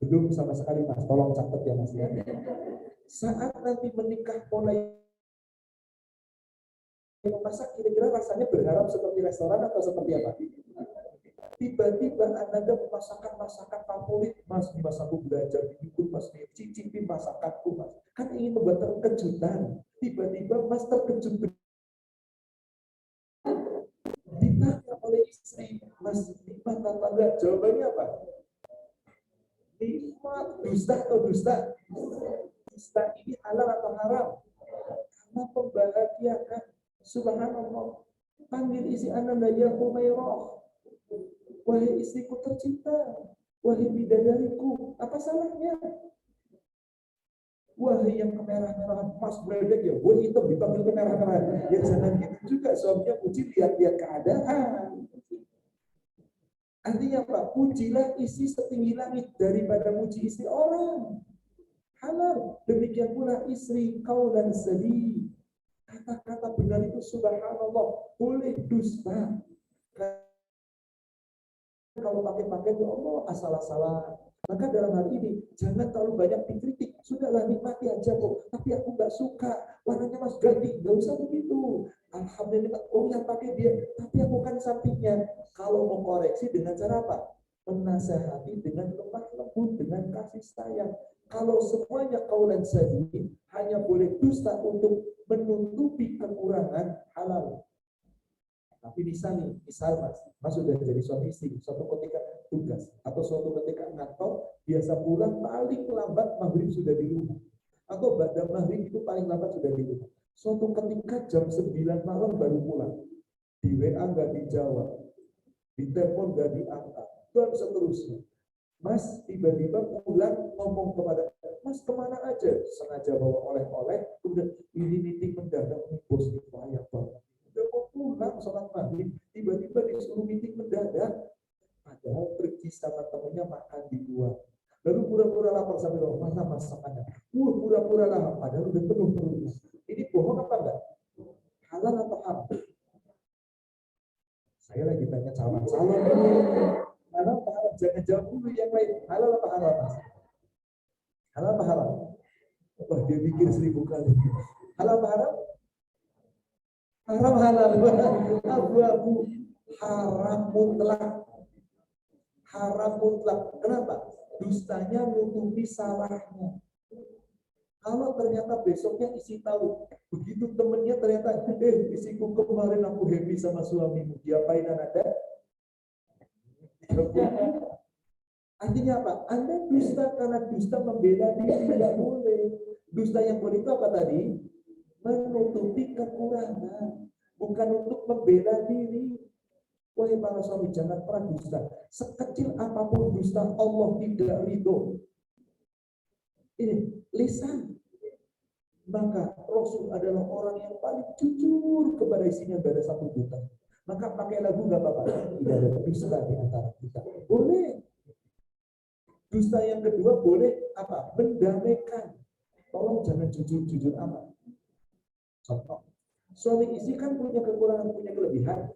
Belum sama sekali Mas, tolong catat ya Mas ya. Saat nanti menikah mulai memasak, kira-kira rasanya berharap seperti restoran atau seperti apa? Tiba-tiba Anda masakan favorit, Mas aku belajar itu, Mas cicipi masakanku, Mas. Kan ingin membuat kejutan. Tiba-tiba Mas terkejut. Ditanya oleh istri, Mas nikmat apa enggak? Jawabannya apa? Nikmat. Dusta atau dusta? Dusta ini halal atau haram? Karena membahagiakan. Subhanallah. Panggil isi Anda ya Humairah. Wahai istriku tercinta, wahai bidadariku, apa salahnya? Wahai yang kemerah-merahan, Mas beredek ya, wahai hitam dipanggil kemerah-merahan. Ya jangan gitu juga, suaminya puji lihat-lihat keadaan. Artinya apa? Pujilah isi setinggi langit daripada puji istri orang. Halal. Demikian pula istri kau dan sedih. Kata-kata benar itu subhanallah, boleh dusta. Kalau pakai ya Allah asal-asalan. Maka dalam hal ini jangan terlalu banyak dikritik. Sudahlah nikmati aja kok. Tapi aku nggak suka warnanya Mas ganti. Nggak usah begitu. Alhamdulillah yang pakai dia. Tapi aku kan sampingnya. Kalau mau koreksi dengan cara apa? Menasehati dengan lemah lembut, dengan kasih sayang. Kalau semuanya kaulan sadid hanya boleh dusta untuk menutupi kekurangan halal. Tapi misal Mas sudah jadi suami istri, suatu ketika tugas atau suatu ketika ngantor, biasa pulang paling lambat maghrib sudah di rumah. Atau pada maghrib itu paling lambat sudah di rumah. Suatu ketika jam 9 malam baru pulang. Di WA nggak dijawab, di telepon nggak diangkat, dan seterusnya. Mas tiba-tiba pulang ngomong kepada Mas kemana aja? Sengaja bawa oleh-oleh, kemudian ini meeting mendadak nih bos ini banyak banget. Udah mau pulang sholat maghrib, tiba-tiba disuruh meeting mendadak, padahal pergi sama temennya makan di luar. Lalu pura-pura lapar sampai mana masakannya? Pura-pura lapar, padahal udah penuh perutnya. Ini bohong apa enggak? Halal atau haram? Saya lagi tanya calon-calon ini. Halal apa haram? Jangan jawab dulu yang lain. Halal apa haram? Halal apa haram? Wah, dia pikir 1000 kali. Halal apa haram? Haram halal. Abu-abu. Haram mutlak. Haram mutlak. Kenapa? Dustanya nutupi salahnya. Kalau ternyata besoknya isi tahu, begitu temennya ternyata, isiku kemarin aku happy sama suamimu, diapain Anda? Artinya apa? Anda dusta karena dusta membela diri, tidak boleh. Dusta yang boleh itu apa tadi? Menutupi kekurangan, bukan untuk membela diri. Wahai para suami, jangan pernah dusta. Sekecil apapun dusta, Allah tidak ridho. Ini lisan. Maka Rasul adalah orang yang paling jujur kepada istrinya, gak ada satu dusta. Maka pakai lagu gak apa-apa, tidak ada dusta di antara kita. Boleh. Dusta yang kedua boleh apa? Mendamaikan. Tolong jangan jujur-jujur amat. Contoh, suami istri kan punya kekurangan, punya kelebihan.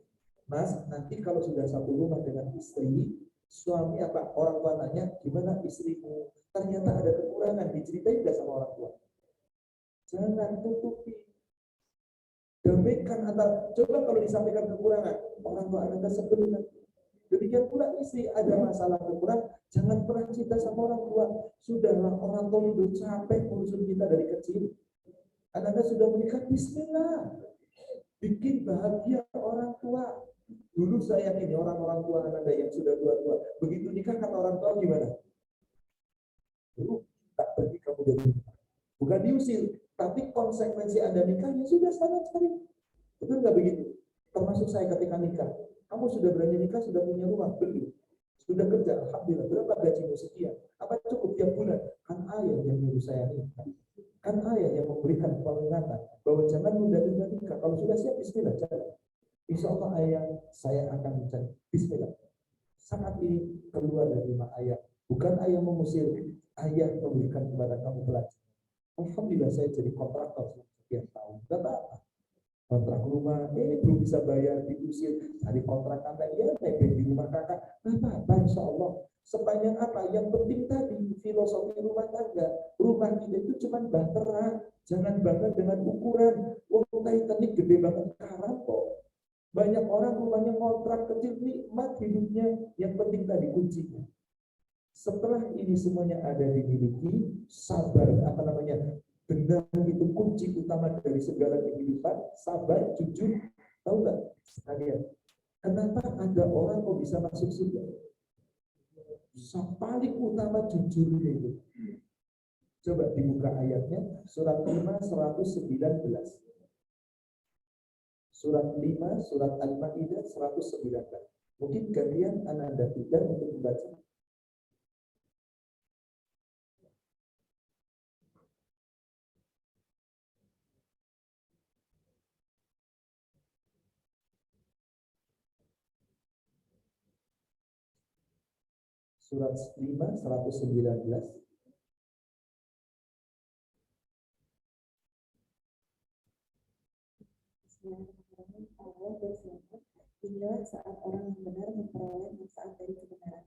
Mas, nanti kalau sudah satu rumah dengan istri, suami apa? Orang tua tanya, gimana istrimu? Ternyata ada kekurangan, diceritain nggak sama orang tua? Jangan tutupi. Damaikan antara, coba kalau disampaikan kekurangan, orang tua Anda sebelumnya. Demikian pula istri ada masalah kekurangan, jangan pernah cerita sama orang tua. Sudahlah, orang tua udah capek ngurusin kita dari kecil. Anda sudah menikah, bismillah. Bikin bahagia orang tua. Dulu saya ini orang-orang tua Anda yang sudah tua-tua, begitu nikah kata orang tua gimana? Dulu tak pergi kamu dari nikah. Bukan diusir, tapi konsekuensi Anda nikah ya sudah standar sekali. Betul nggak begitu? Termasuk saya ketika nikah. Kamu sudah berani nikah, sudah punya rumah, beli, sudah kerja, alhamdulillah. Berapa gajimu sekian? Apa cukup tiap bulan? Kan ayah yang nyuruh saya nikah. Kan ayah yang memberikan peringatan bahwa jangan menunda nikah. Kalau sudah sudah siap, bismillah, jalan. Insya Allah ayah, saya akan mencari. Bismillah. Saat ini keluar dari rumah ayah. Bukan ayah mengusir, ayah memberikan kepada kamu pelajaran. Alhamdulillah saya jadi kontraktor sekian tahun. Gak apa-apa. Kontrak rumah, belum bisa bayar, diusir. Cari kontrak kakak, ya nebeng di rumah kakak. Gak apa-apa, insya Allah. Sepanjang apa? Yang penting tadi, filosofi rumah tangga. Rumah kita itu cuma bahtera. Jangan bangga dengan ukuran. Wah, Titanic gede banget, karam kok. Banyak orang rumahnya kontrak kecil, nikmat hidupnya. Yang penting tadi kuncinya. Setelah ini semuanya ada dimiliki, sabar, benar itu kunci utama dari segala kehidupan. Sabar, jujur. Tahu nggak sekalian? Kenapa ada orang kok bisa masuk surga? Paling utama jujurnya itu. Coba dibuka ayatnya, surat 5, 119. Surat 5, surat Al-Ma'idah 119. Mungkin kalian Anda tidak untuk membaca. Surat 5, 119. Allah berfirman, inilah saat orang yang benar memperoleh manfaat dari kebenaran.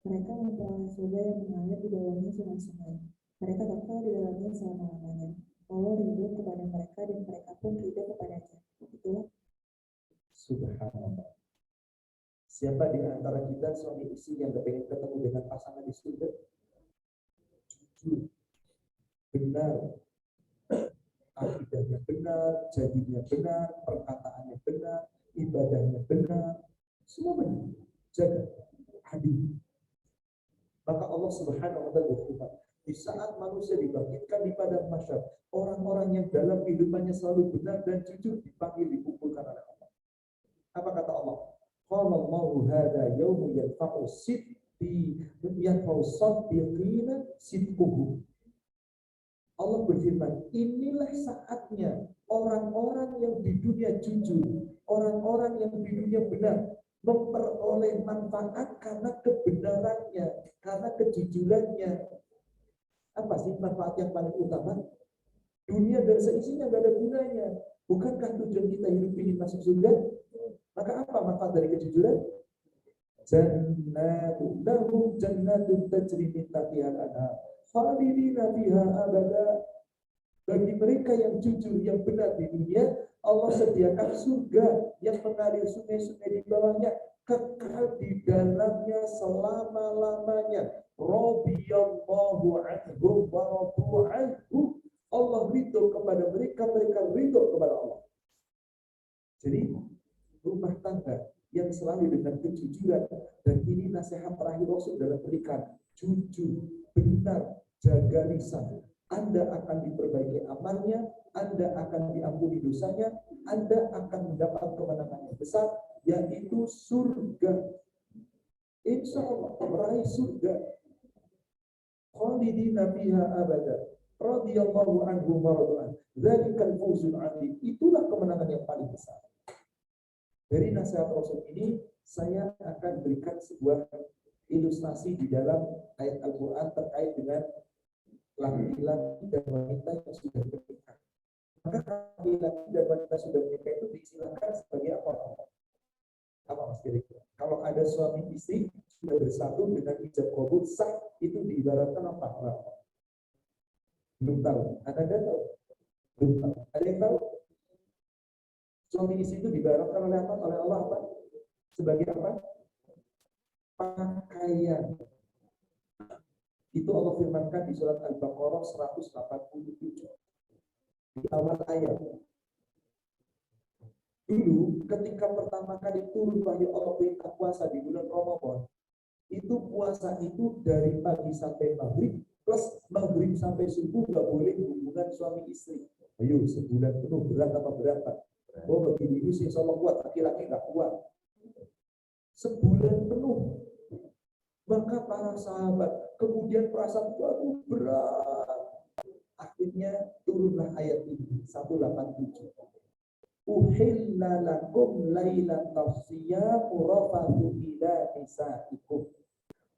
Mereka memperoleh surga yang mengalir di bawahnya sungai-sungai. Mereka kekal di dalamnya selama-lamanya. Allah ridho kepada mereka dan mereka pun ridho kepadanya. Itulah. Subhanallah. Siapa di antara kita suami istri yang pengen ketemu dengan pasangan di surga? Jujur, benar, akidahnya benar, janjinya benar, perkataannya benar, ibadahnya benar, semua benar. Jaga, adil. Maka Allah Subhanahu wa taala berfirman, di saat manusia dibangkitkan di padang mahsyar, orang-orang yang dalam kehidupannya selalu benar dan jujur dipanggil, dikumpulkan oleh Allah. Apa kata Allah? Qala Allahu hadza yaumu yanfa'u siddiqina sidquhum. Allah berfirman, inilah saatnya orang-orang yang di dunia jujur, orang-orang yang di dunia benar, memperoleh manfaat karena kebenarannya, karena kejujurannya. Apa sih manfaat yang paling utama? Dunia dan seisinya gak ada gunanya. Bukankah tujuan kita hidup ini masuk surga? Maka apa manfaat dari kejujuran? Jannatun tajri min tahtiha al-anhar khalidina fiha abada. Bagi mereka yang jujur, yang benar di dunia, Allah sediakan surga yang mengalir sungai-sungai di bawahnya, kekal di dalamnya selama-lamanya. Radhiyallahu anhum wa radu anhu. Allah ridho kepada mereka, mereka ridho kepada Allah. Jadi rumah tangga yang selalu dengan kejujuran, dan ini nasihat terakhir Rasul dalam berikan, jujur, benar, jaga lisan. Anda akan diperbaiki amalnya, Anda akan diampuni dosanya, Anda akan mendapat kemenangan yang besar, yaitu surga. Insya Allah meraih surga. Khalidina fiha abada. Radhiyallahu anhu wa radu'an. Dzalikal fawzul 'adzim. Itulah kemenangan yang paling besar. Dari nasihat Rasul ini, saya akan berikan sebuah ilustrasi di dalam ayat Al-Quran terkait dengan laki-laki dan wanita yang sudah menikah. Maka laki-laki dan wanita sudah menikah itu diistilahkan sebagai apa? Apa Mas kira-kira? Kalau ada suami istri sudah bersatu dengan ijab qabul sah, itu diibaratkan apa? Belum tahu. Anda tahu? Belum tahu. Ada yang tahu? Suami istri itu diibaratkan oleh apa? Oleh Allah apa? Sebagai apa? Pakaian. Itu Allah firmankan di surat Al-Baqarah 187 di awal ayat. Dulu ketika pertama kali turun wahyu Allah perintah puasa di bulan Ramadan, itu puasa itu dari pagi sampai maghrib, plus maghrib sampai subuh nggak boleh hubungan suami istri. Ayo sebulan penuh, berat apa berapa? Oh bagi ibu sih insya Allah kuat, laki-laki nggak kuat. Sebulan penuh. Maka para sahabat kemudian perasaan waduh berat. Akhirnya turunlah ayat ini 187. uhilla lakum lailatas siyam rafathu ila nisaikum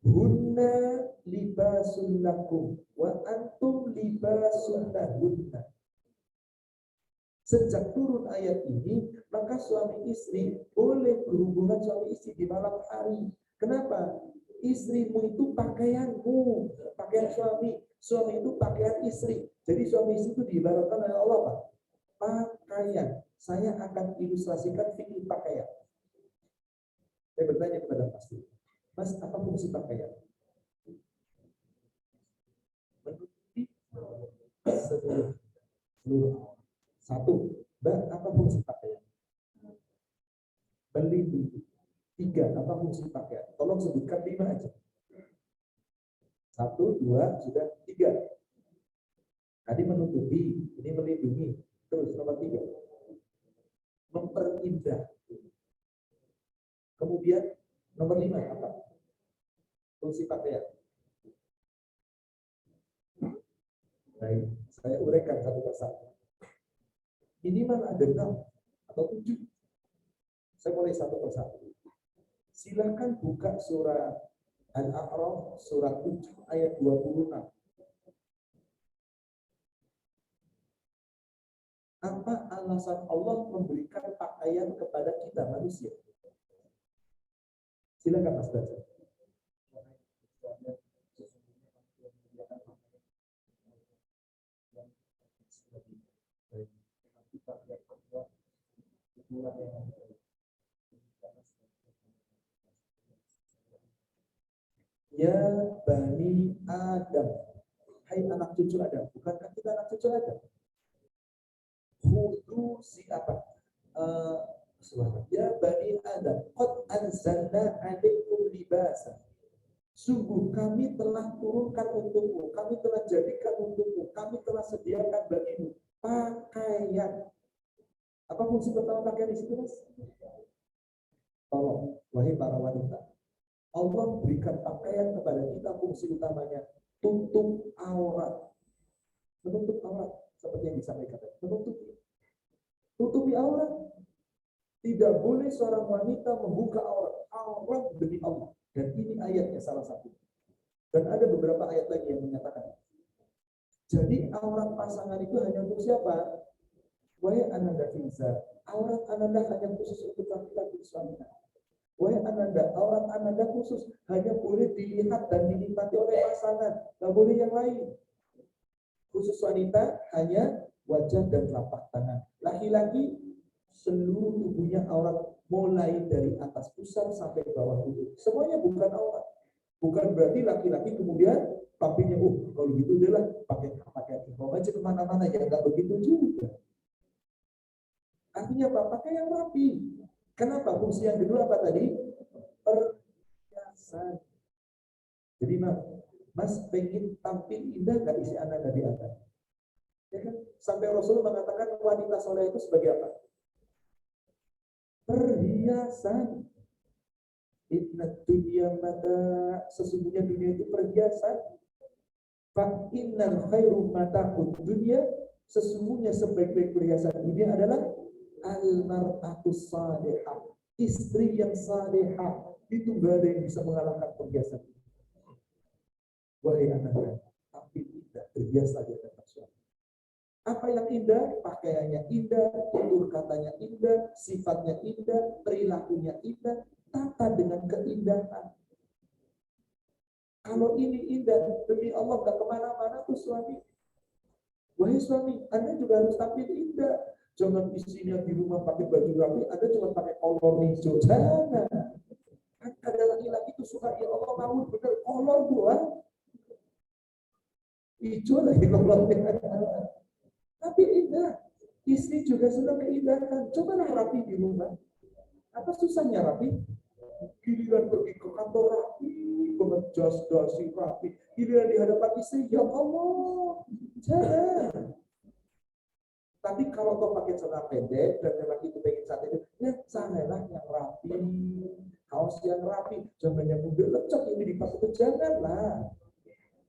hunna libasul lakum wa antum libasul lahunna. Sejak turun ayat ini, maka suami istri boleh berhubungan suami istri di malam hari. Kenapa? Istrimu itu pakaianmu, pakaian suami. Suami itu pakaian istri. Jadi suami istri itu diibaratkan oleh Allah, Pak. Pakaian. Saya akan ilustrasikan fikih pakaian. Saya bertanya kepada Mas, apa fungsi pakaian? Menutupi seluruh. Satu, apa fungsi pakaian? Melindungi. 3, apa fungsi pakaian? Tolong sebutkan 5 aja. 1, 2, sudah 3. Tadi menutupi, ini melindungi. Terus nomor 3, memperindah. Kemudian nomor 5 apa? Fungsi pakaian. Baik, saya uraikan satu persatu. Minimal ada 6 atau 7. Saya mulai satu persatu. Silakan buka surah Al-A'raf surat 7 ayat 26. Apa alasan Allah memberikan pakaian kepada kita manusia? Silakan Mas baca. Ya Bani Adam, hai anak cucu Adam, bukankah kita anak cucu Adam? Khudu siapa? Ya Bani Adam, qad anzalna 'alaikum libasan. Sungguh kami telah turunkan untukmu, kami telah jadikan untukmu, kami telah sediakan bagimu pakaian. Apa fungsi pertama pakaian di situ, Mas? Tolong, wahai para wanita, Allah berikan pakaian kepada kita, fungsi utamanya tutup aurat. Menutup aurat, seperti yang disampaikan. Tutupi aurat. Tidak boleh seorang wanita membuka aurat demi Allah. Dan ini ayatnya salah satu. Dan ada beberapa ayat lagi yang menyatakan. Jadi aurat pasangan itu hanya untuk siapa? Wahai ananda Finza, aurat ananda hanya khusus untuk laki-laki suaminya. Wahai ananda, aurat ananda khusus hanya boleh dilihat dan dinikmati oleh pasangan, nggak boleh yang lain. Khusus wanita hanya wajah dan telapak tangan. Laki-laki seluruh tubuhnya aurat, mulai dari atas pusar sampai bawah lutut. Semuanya bukan aurat. Bukan berarti laki-laki kemudian papinya, kalau gitu udahlah pakai ihram aja kemana-mana, ya nggak begitu juga. Artinya apa? Pakai yang rapi. Kenapa? Fungsi yang kedua apa tadi? Perhiasan. Jadi Mas pengen tampil indah nggak isi Anda di atas? Ya kan? Sampai Rasulullah mengatakan wanita soleh itu sebagai apa? Perhiasan. Inna dunya mata, sesungguhnya dunia itu perhiasan. Fa innal khairu mata'ud dunya, sesungguhnya sebaik-baik perhiasan dunia adalah al-mar'atus salihah, istri yang salihah. Itu gak ada yang bisa mengalahkan perhiasan. Wahai anak-anak, tapi tidak terbiasa di atas suami. Apa yang indah? Pakaiannya indah, tutur katanya indah, sifatnya indah, perilakunya indah, tata dengan keindahan. Kalau ini indah, demi Allah gak kemana-mana tuh suami. Wahai suami, Anda juga harus tampil indah. Jangan istrinya di rumah pakai baju rapi, Anda cuma pakai kolor hijau. Jangan. Kan ada laki-laki tuh suka, ya Allah mau bener kolor gua. Hijau lagi kolornya. Tapi indah. Istri juga sudah keindahan. Cobalah rapi di rumah. Apa susahnya rapi? Giliran pergi ke kantor rapi, jas-jasi rapi. Giliran di hadapan istri, ya Allah. Jangan. Tapi kalau kau pakai celana pendek dan lelaki itu pengen saat itu, ya carilah yang rapi, kaos yang rapi, jangan yang muda lecok ini dipakai, janganlah.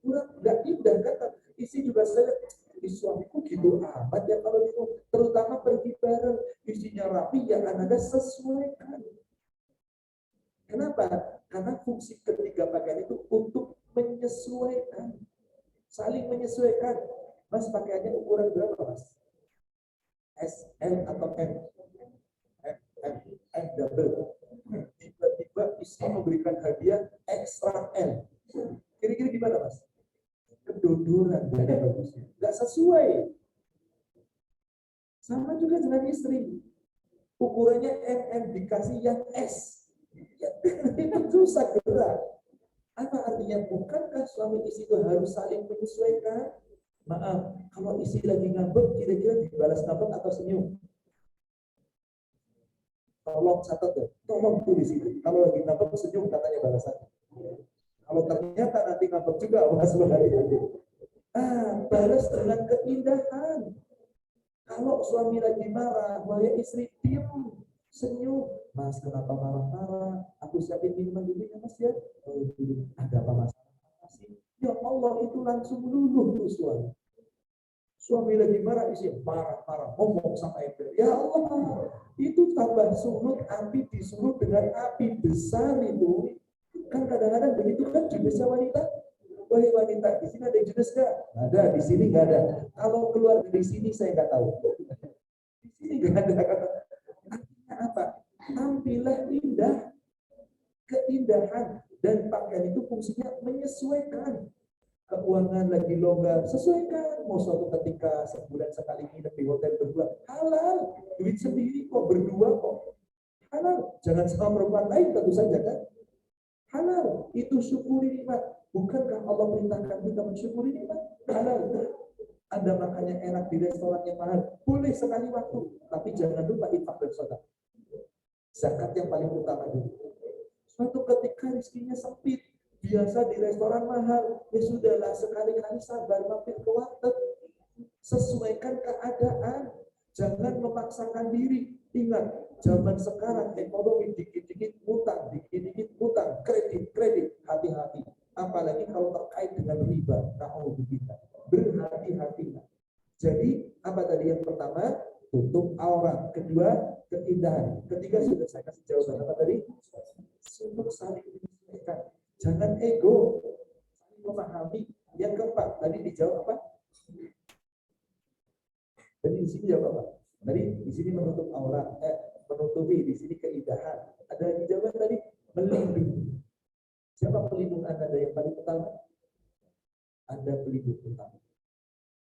Udah indah kan? Istri juga saya, suamiku gitu amat ya kalau itu, terutama pergi bareng, istrinya rapi yang Anda sesuaikan. Kenapa? Karena fungsi ketiga pakaian itu untuk menyesuaikan, saling menyesuaikan. Mas pakaiannya ukuran berapa, Mas? S, L atau M? M double. Tiba-tiba istri memberikan hadiah extra L. Kira-kira gimana, Mas? Kedodoran, gak ada bagusnya. Gak sesuai. Sama juga dengan istri. Ukurannya MM dikasih yang S. Ya, itu susah gerak. Apa artinya? Bukankah suami istri itu harus saling menyesuaikan? Maaf, kalau istri lagi ngambek, kira-kira dibalas ngambek atau senyum? Tolong catat ya, tolong tulis itu. Kalau lagi ngambek senyum katanya balasannya. Kalau ternyata nanti ngambek juga, awas hati-hati. Balas dengan keindahan. Kalau suami lagi marah, wahai istri diam, senyum. Mas, kenapa marah-marah? Aku siapin minuman dulu ya, Mas ya. Oh, dulu. Ada apa masalah? Ya Allah, itu langsung luluh tuh suami. Suami lagi marah, istri marah-marah, ngomong sama ember. Ya Allah, itu tambah surut, api disuruh dengan api besar itu. Kan kadang-kadang begitu kan jenisnya wanita. Wahai wanita, di sini ada jenis nggak? Ada, di sini nggak ada. Kalau keluar dari sini saya nggak tahu. Di sini nggak ada. Artinya apa? Tampillah indah, keindahan, dan pakaian itu fungsinya menyesuaikan. Keuangan lagi longgar, sesuaikan. Mau suatu ketika sebulan sekali nginep di hotel berdua, halal. Duit sendiri kok, berdua kok. Halal. Jangan sama perempuan lain tentu saja kan. Halal. Itu syukuri nikmat. Bukankah Allah perintahkan kita mensyukuri nikmat? Halal. Anda makannya enak di restoran yang mahal, boleh sekali waktu, tapi jangan lupa infak dan sedekah. Zakat yang paling utama dulu. Suatu ketika rezekinya sempit, biasa di restoran mahal, ya sudahlah sekali-kali sabar mampir ke warteg. Sesuaikan keadaan, jangan memaksakan diri. Ingat, zaman sekarang ekonomi dikit-dikit utang, dikit-dikit utang, kredit, hati-hati. Apalagi kalau terkait dengan riba, na'udzubillah. Berhati-hatilah. Jadi apa tadi yang pertama? Tutup aurat. Kedua, keindahan. Ketiga sudah saya kasih jawaban. Apa tadi? Untuk saling menyesuaikan. Jangan ego, saling memahami. Yang keempat, tadi dijawab apa? Tadi di sini jawab apa? Tadi di sini menutup aurat, menutupi, di sini keindahan. Ada lagi jawaban tadi? Melindungi. Siapa pelindung Anda yang paling utama? Anda pelindung utama.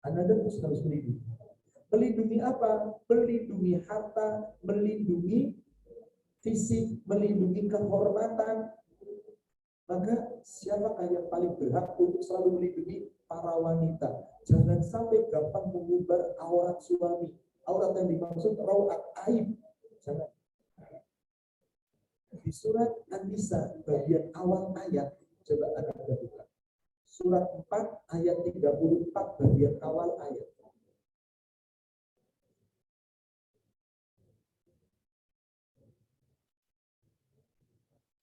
Anda harus melindungi. Melindungi apa? Melindungi harta, melindungi fisik, melindungi kehormatan. Maka siapakah yang paling berhak untuk selalu melindungi para wanita? Jangan sampai gampang mengumbar aurat suami. Aurat yang dimaksud aurat aib. Jangan. Di surat An-Nisa bagian awal ayat, coba Anda buka. Surat 4 ayat 34 bagian awal ayat.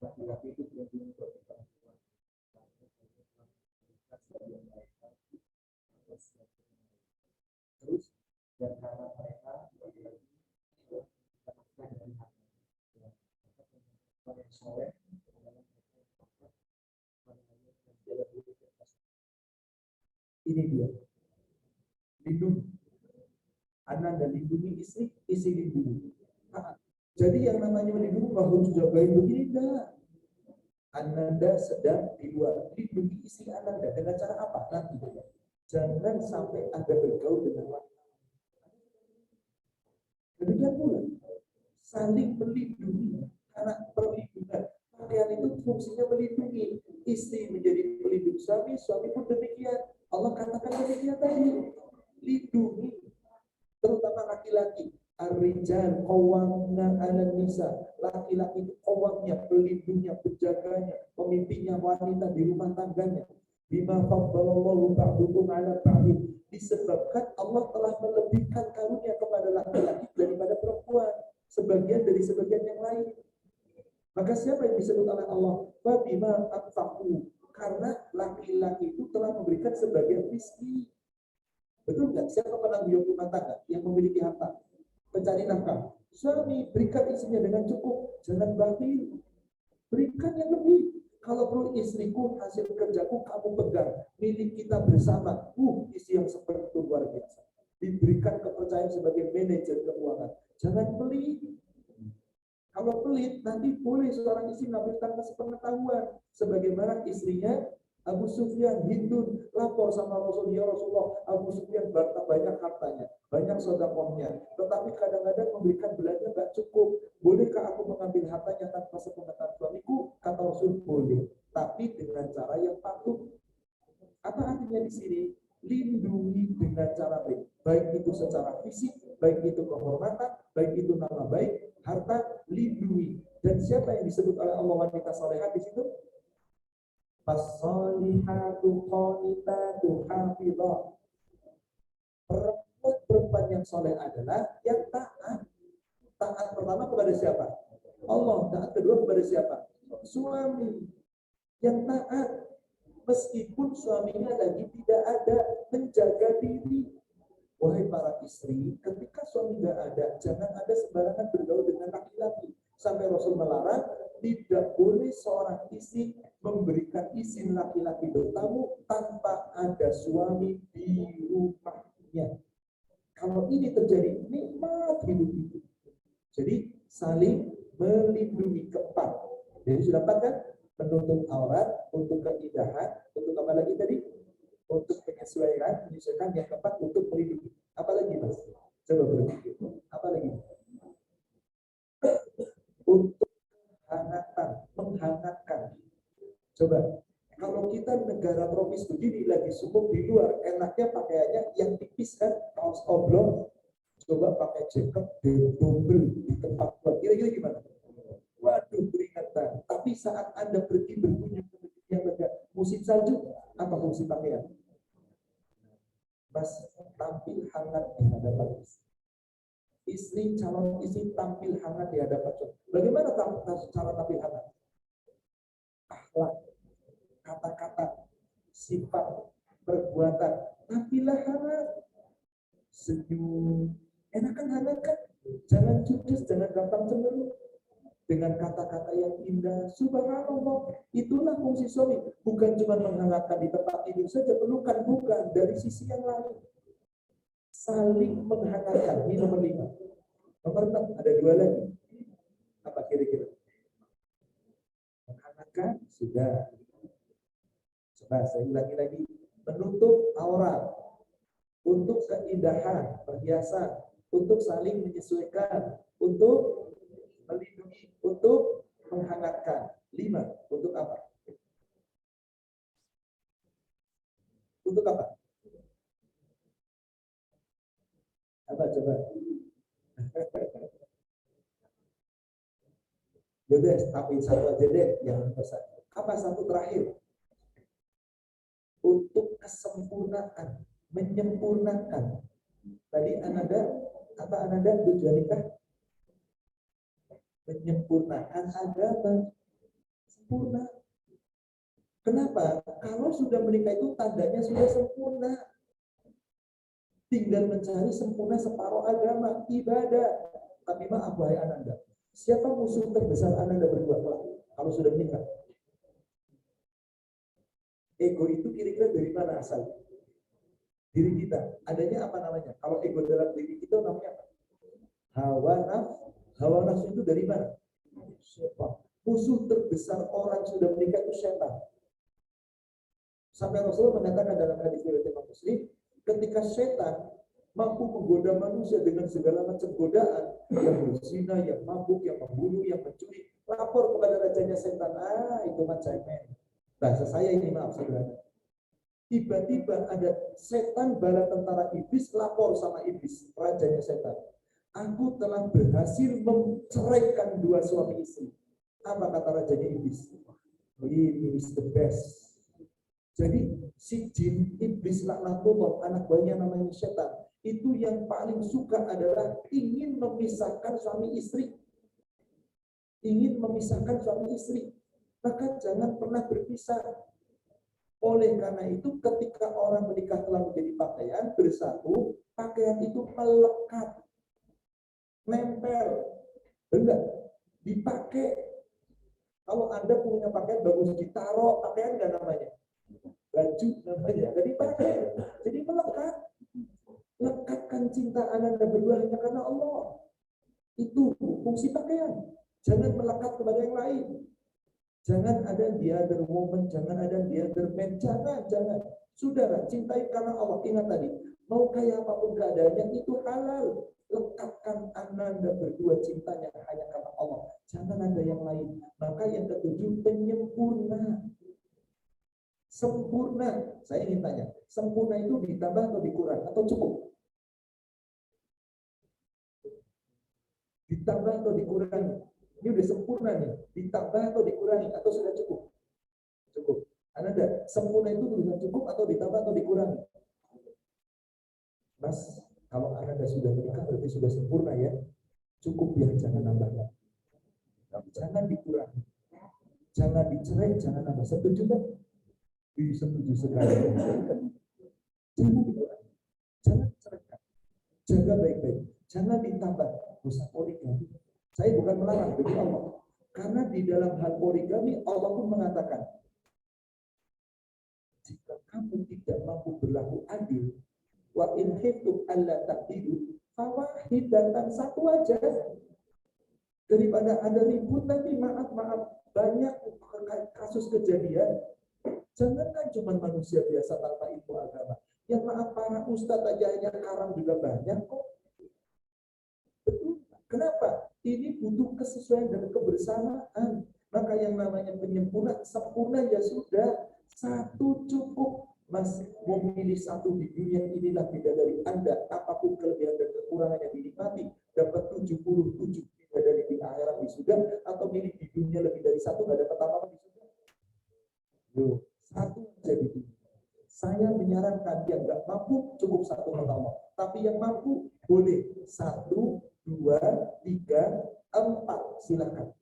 Laki-laki itu tidak boleh perempuan. Terus dan karena mereka ini dia lindungi anak dan lindungi istri lindungi. Jadi yang namanya melindungi harus jagain begini enggak. Anda sedang di luar, lindungi istri Anda dengan cara apa? Nanti jangan sampai Anda bergaul dengan wanita. Demikian pula saling melindungi, karena perlindungan pakaian itu fungsinya melindungi. Istri menjadi pelindung suami, suami pun demikian. Allah katakan demikian tadi, lindungi, terutama laki-laki. Ar-rijal qawwamuna 'alan nisa. Laki-laki itu qawwamnya, pelindungnya, penjaganya, pemimpinnya wanita di rumah tangganya. Bima faddalallahu ba'dukum 'ala ba'din. Disebabkan Allah telah melebihkan karunia kepada laki-laki daripada perempuan, sebagian dari sebagian yang lain. Maka siapa yang disebut oleh Allah? Wa bima anfaqu. Karena laki-laki itu telah memberikan sebagian rezeki. Betul nggak? Siapa penanggung jawab rumah tangga yang memiliki harta? Pencari nafkah. Suami, berikan istrinya dengan cukup, jangan bakhil. Berikan yang lebih. Kalau perlu istriku, hasil kerjaku kamu pegang, milik kita bersama. Isi yang seperti itu luar biasa. Diberikan kepercayaan sebagai manajer keuangan. Jangan pelit. Kalau pelit, nanti boleh seorang istri mengambil tanpa sepengetahuan. Sebagaimana istrinya Abu Sufyan, Hindun, lapor sama Rasulullah, Abu Sufyan banyak hartanya, banyak sedekahnya, tetapi kadang-kadang memberikan belanja nggak cukup. Bolehkah aku mengambil hartanya tanpa sepengetahuan suamiku? Kata Rasul, boleh, tapi dengan cara yang patuh. Apa artinya di sini? Lindungi dengan cara baik, baik itu secara fisik, baik itu kehormatan, baik itu nama baik, harta, lindungi. Dan siapa yang disebut oleh Allah wanita salehah di situ? As-solihatu qanitatu hafidhah. Perempuan yang soleh adalah yang taat. Taat pertama kepada siapa? Allah. Taat kedua kepada siapa? Suami. Yang taat. Meskipun suaminya lagi tidak ada, menjaga diri. Wahai para istri, ketika suami tidak ada, jangan ada sembarangan bergaul dengan laki-laki. Sampai Rasul melarang, tidak boleh seorang istri memberikan izin laki-laki bertamu tanpa ada suami di rumahnya. Kalau ini terjadi, nikmat hidup itu. Jadi saling melindungi. Keempat. Jadi sudah empat kan? Menutup aurat, untuk keindahan, untuk apa lagi tadi? Untuk menyesuaikan. Yang keempat untuk melindungi. Apa lagi mas? Coba berpikir. Apa lagi? Untuk menghangatkan. Coba, kalau kita negara tropis begini lagi sumuk di luar, enaknya pakaiannya yang tipis kan, kaos oblong. Coba pakai jaket double di tempat luar. Kira-kira gimana? Waduh, peringatan. Tapi saat Anda pergi berkunjung ke negeri yang lega, musim salju, apa fungsi pakaian? Mas, tampil hangat di hadapan istri. Calon istri tampil hangat di hadapan suami. Bagaimana cara tampil hangat? Akhlak, kata-kata, sifat, perbuatan, tampillah hangat. Senyum, enakan hangat kan? Jangan judes, jangan gampang cemberut. Dengan kata-kata yang indah, subhanallah, itulah fungsi suami. Bukan cuma menghangatkan di tempat tidur saja, pelukan, bukan, dari sisi yang lain. Saling menghangatkan, ini nomor 5. Nomor 6, ada 2 lagi. Apa kira-kira? Menghangatkan, sudah. Coba saya ulangi lagi. Menutup aurat, untuk keindahan, perhiasan, untuk saling menyesuaikan, untuk melindungi, untuk menghangatkan. 5, untuk apa? Untuk apa? Apa coba? Yaudah, tapi satu aja deh yang besar. Apa satu terakhir? Untuk kesempurnaan, menyempurnakan. Tadi Ananda, apa Ananda tujuan nikah? Menyempurnakan agama. Sempurna. Kenapa? Kalau sudah menikah itu tandanya sudah sempurna. Tinggal mencari sempurna separuh agama, ibadah. Tapi maaf wahai Ananda, siapa musuh terbesar Ananda berdua kalau sudah menikah? Ego itu kira-kira dari mana asalnya? Diri kita. Adanya apa namanya? Kalau ego dalam diri kita namanya apa? Hawa nafsu. Hawa nafsu itu dari mana? Setan. Musuh terbesar orang sudah menikah itu setan. Sampai Rasulullah mengatakan dalam hadis riwayat Imam Muslim, ketika setan mampu menggoda manusia dengan segala macam godaan, yang berzina, yang mabuk, yang membunuh, yang mencuri, lapor kepada rajanya setan, itu macam bahasa saya ini, maaf saudara. Tiba-tiba ada setan bala tentara iblis lapor sama iblis, rajanya setan. Aku telah berhasil menceraikan 2 suami istri. Apa kata rajanya iblis? Ini is the best. Jadi si jin iblis laknatullah, anak buahnya namanya setan, itu yang paling suka adalah ingin memisahkan suami istri. Ingin memisahkan suami istri. Maka jangan pernah berpisah. Oleh karena itu ketika orang menikah telah menjadi pakaian, bersatu, pakaian itu melekat. nempel, enggak dipakai. Kalau Anda punya pakaian bagus, ditaruh pakaian enggak namanya? Baju namanya, jadi pakai. Jadi melekat. Lekatkan cinta Anda berdua hanya karena Allah. Itu fungsi pakaian. Jangan melekat kepada yang lain. Jangan ada the other woman, jangan ada the other man, jangan. Saudara, cintai karena Allah. Ingat tadi, mau kayak apapun keadaannya itu halal. Lekatkan Anda berdua cintanya hanya karena Allah. Jangan ada yang lain. Maka yang ketujuh, penyempurna. Sempurna. Saya ingin tanya, sempurna itu ditambah atau dikurang atau cukup? Ditambah atau dikurangi? Ini udah sempurna nih, ditambah atau dikurangi atau sudah cukup? Cukup. Anda ada sempurna itu sudah cukup atau ditambah atau dikurangi? Mas, kalau Anda sudah menikah berarti sudah sempurna ya. Cukup ya, jangan nambah. Jangan dikurangi. Jangan dicerai, jangan nambah. Setuju kan? Setuju sekali. Jangan dikurangi. Jangan ceraikan. Jaga baik-baik. Jangan ditambah. Dosa poligami. Saya bukan melarang demi Allah. Karena di dalam hal poligami Allah pun mengatakan, jika kamu tidak mampu berlaku adil, wa in khiftum alla ta'dilu, fawahidatan, satu aja. Daripada ada ribut nanti maaf banyak kasus kejadian. Jangankan cuma manusia biasa tanpa ilmu agama. Yang maaf para ustadz aja yang haram juga banyak kok. Betul. Kenapa? Ini butuh kesesuaian dan kebersamaan. Maka yang namanya penyempurna, sempurna ya sudah. Satu cukup. Mas mau memilih satu di dunia inilah bidadari Anda. Apapun kelebihan dan kekurangan yang dinikmati. Dapat 77 bidadari di akhirat di surga. Atau milih di dunia lebih dari satu, nggak dapat apa-apa di surga. Satu jadi dunia. Saya menyarankan yang nggak mampu cukup satu pertama. Tapi yang mampu boleh 1, 2, 3, 4, silakan.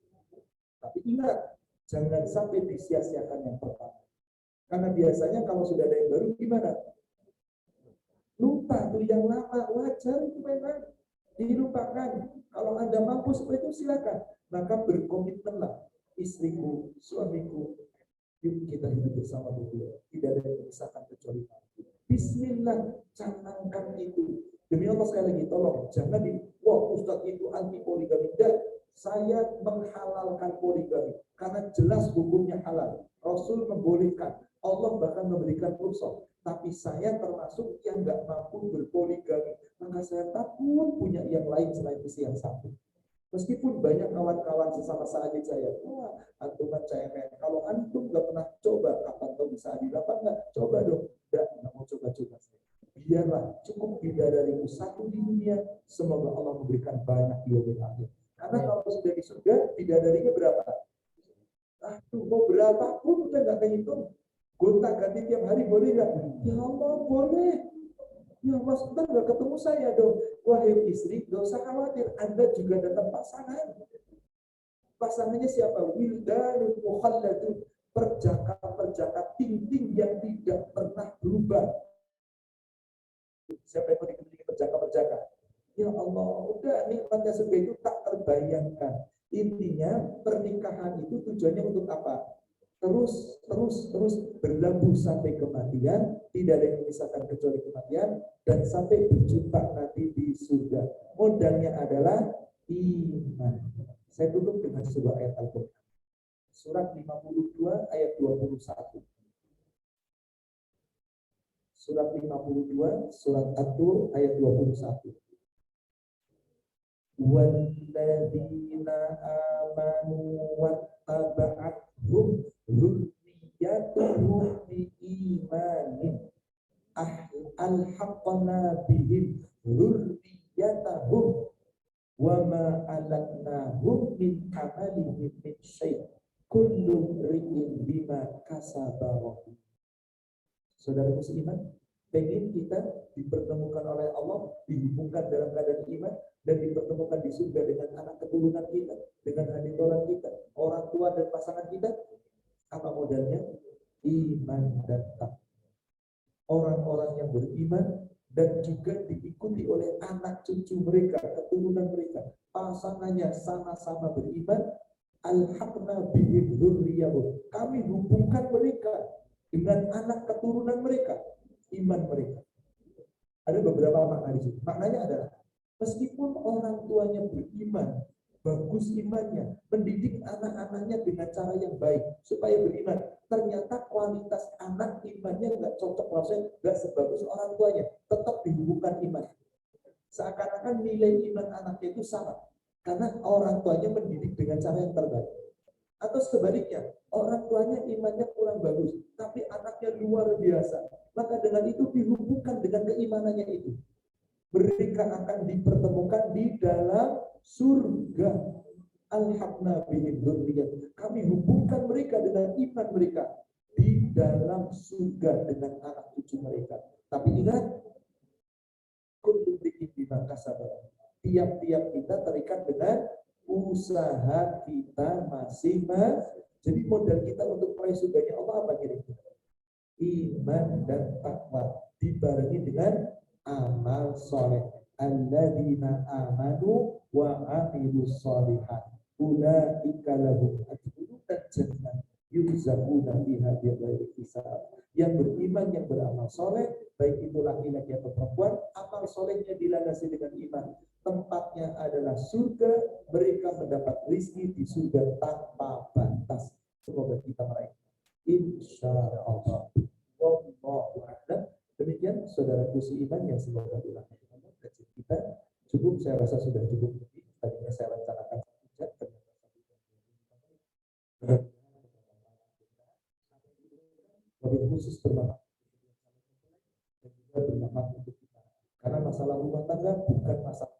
Tapi ingat, jangan sampai disia-siakan yang pertama. Karena biasanya kalau sudah ada yang baru gimana? Lupa tuh yang lama, wajar itu memang dilupakan. Kalau Anda mampu seperti itu silakan. Maka berkomitmenlah, istriku, suamiku, yuk kita hidup bersama berdua. Tidak ada yang memisahkan kecuali mati. Bismillah, canangkan itu. Demi Allah sekali lagi, tolong jangan wah Ustadz itu anti poligami. Dan saya menghalalkan poligami karena jelas hukumnya halal. Rasul membolehkan, Allah bahkan memberikan rukhsah. Tapi saya termasuk yang nggak mampu berpoligami. Maka saya takut punya yang lain selain istri yang satu. Meskipun banyak kawan-kawan sesama sahabat saya, wah antum cemen. Kalau antum nggak pernah coba, kapan tahu bisa adil apa nggak? Coba dong. Nggak mau coba-coba. Biarlah cukup bidadariku satu di dunia. Semoga Allah memberikan banyak di yaumil akhir. Karena kalau sudah di surga, bidadarinya berapa? Mau berapapun udah nggak kehitung. Gonta-ganti tiap hari boleh nggak? Ya Allah boleh. Ya Mas, ntar nggak ketemu saya dong. Wahai istri, nggak usah khawatir. Anda juga datang pasangan. Pasangannya siapa? Wildanul mukhalladun. Perjaka ting-ting yang tidak pernah berubah. Siapa yang mau dikelilingi perjaka-perjaka? Ya Allah, udah nikmatnya surga itu tak terbayangkan. Intinya pernikahan itu tujuannya untuk apa? Terus berlabuh sampai kematian, tidak ada yang memisahkan kecuali kematian, dan sampai berjumpa nanti di surga. Modalnya adalah iman. Saya tutup dengan sebuah ayat Al-Quran. Surat 52 ayat 21. Surat 52, surat At-Tur ayat 21. Walladzina amanu wattaba'athum dzurriyyatuhum biimanin alhaqna bihim dzurriyyatahum wa ma alatnahum min amalihim min syai' kullu imrin bima kasaba. Saudara musliman, pengen kita dipertemukan oleh Allah, dihubungkan dalam keadaan iman, dan dipertemukan di surga dengan anak keturunan kita, dengan adik-adik kita, orang tua dan pasangan kita. Apa modalnya? Iman dan takwa. Orang-orang yang beriman dan juga diikuti oleh anak cucu mereka, keturunan mereka, pasangannya sama-sama beriman, alhaqna bihim dzurriyyahum, kami hubungkan mereka dengan anak keturunan mereka, iman mereka. Ada beberapa makna di sini. Maknanya adalah meskipun orang tuanya beriman, bagus imannya, mendidik anak-anaknya dengan cara yang baik supaya beriman, ternyata kualitas anak imannya nggak cocok, maksudnya nggak sebagus orang tuanya, tetap dihubungkan iman. Seakan-akan nilai iman anaknya itu sama karena orang tuanya mendidik dengan cara yang terbaik. Atau sebaliknya, orang tuanya imannya kurang bagus, tapi anaknya luar biasa. Maka dengan itu dihubungkan dengan keimanannya itu. Mereka akan dipertemukan di dalam surga. Alhaqna bihim dzurriyyah. Kami hubungkan mereka dengan iman mereka di dalam surga dengan anak cucu mereka. Tapi ingat, kullu imri'in bima kasaba. Tiap-tiap kita terikat dengan usaha kita masing-masing. Jadi modal kita untuk meraih surganya Allah apa kira-kira? Iman dan takwa dibarengi dengan amal soleh. Alladzina amanu wa amilus sholihat ulaika lahum ajrun jannah yurzaquna biha bighairi hisab. Yang beriman, yang beramal soleh, baik itu laki-laki atau perempuan, amal solehnya dilandasi dengan iman, tempatnya adalah surga, mereka mendapat rezeki di surga tanpa batas. Semoga kita meraih, insya Allah. Wallahu a'lam. Demikian saudaraku seiman yang semoga dilakukan kajian kita. Cukup, saya rasa sudah cukup lebih. Tadinya saya rencanakan satu jam, ternyata khusus bermanfaat dan juga bermanfaat untuk kita. Karena masalah rumah tangga bukan masalah